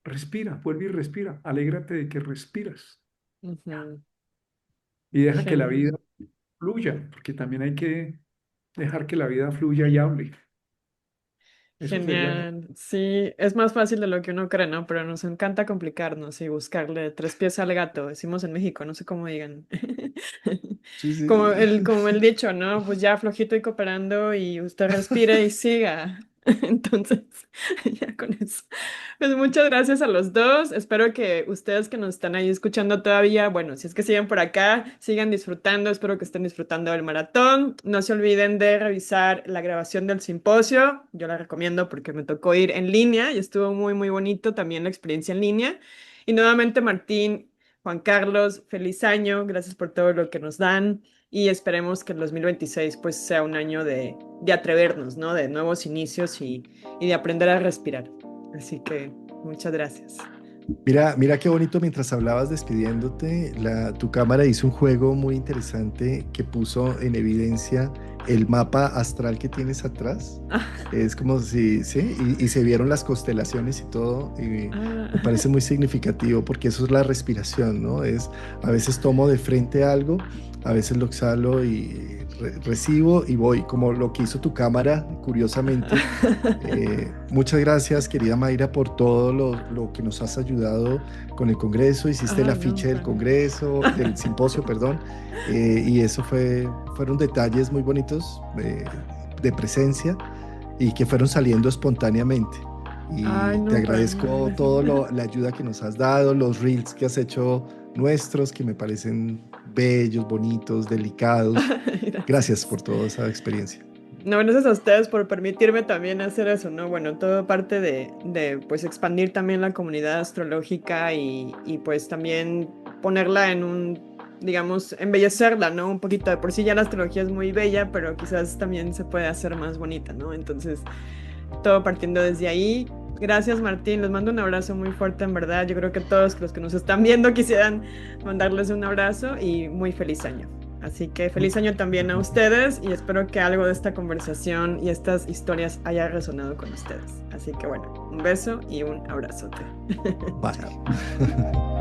respira, vuelve y respira. Alégrate de que respiras ujú. y deja que la Genial. vida fluya, porque también hay que dejar que la vida fluya y hable. Eso sería Genial. Sí, es más fácil de lo que uno cree, ¿no? Pero nos encanta complicarnos y buscarle tres pies al gato, decimos en México, no sé cómo digan. Sí, sí. Como el dicho, ¿no? Pues ya flojito y cooperando y usted respire y siga. Entonces, ya con eso. Pues muchas gracias a los dos. Espero que ustedes que nos están ahí escuchando todavía, bueno, si es que siguen por acá, sigan disfrutando. Espero que estén disfrutando del maratón. No se olviden de revisar la grabación del simposio. Yo la recomiendo porque me tocó ir en línea y estuvo muy, muy bonito también la experiencia en línea. Y nuevamente, Martín, Juan Carlos, feliz año. Gracias por todo lo que nos dan. Y esperemos que el 2026 pues sea un año de atrevernos, ¿no? De nuevos inicios y de aprender a respirar. Así que muchas gracias. Mira qué bonito mientras hablabas despidiéndote, tu cámara hizo un juego muy interesante que puso en evidencia el mapa astral que tienes atrás. Es como si, sí, y se vieron las constelaciones y todo, y me Ah, parece muy significativo porque eso es la respiración, ¿no? A veces tomo de frente algo, a veces lo exhalo y recibo y voy, como lo que hizo tu cámara, curiosamente. Muchas gracias, querida Mayra, por todo lo que nos has ayudado con el Congreso. Hiciste la Ay, no, ficha del para mí. Congreso, del simposio, perdón, y eso fueron detalles muy bonitos de presencia y que fueron saliendo espontáneamente. Ay, Y te no, para mí, agradezco gracias. la ayuda que nos has dado, los reels que has hecho nuestros, que me parecen bellos, bonitos, delicados. Gracias Gracias. por toda esa experiencia. No, gracias a ustedes por permitirme también hacer eso, ¿no? Bueno, todo parte de pues expandir también la comunidad astrológica y pues también ponerla en digamos, embellecerla, ¿no? Un poquito. De por sí ya la astrología es muy bella, pero quizás también se puede hacer más bonita, ¿no? Entonces, todo partiendo desde ahí. Gracias, Martín. Les mando un abrazo muy fuerte, en verdad. Yo creo que todos los que nos están viendo quisieran mandarles un abrazo y muy feliz año. Así que feliz año también a ustedes y espero que algo de esta conversación y estas historias haya resonado con ustedes. Así que bueno, un beso y un abrazote. Bye. Chao.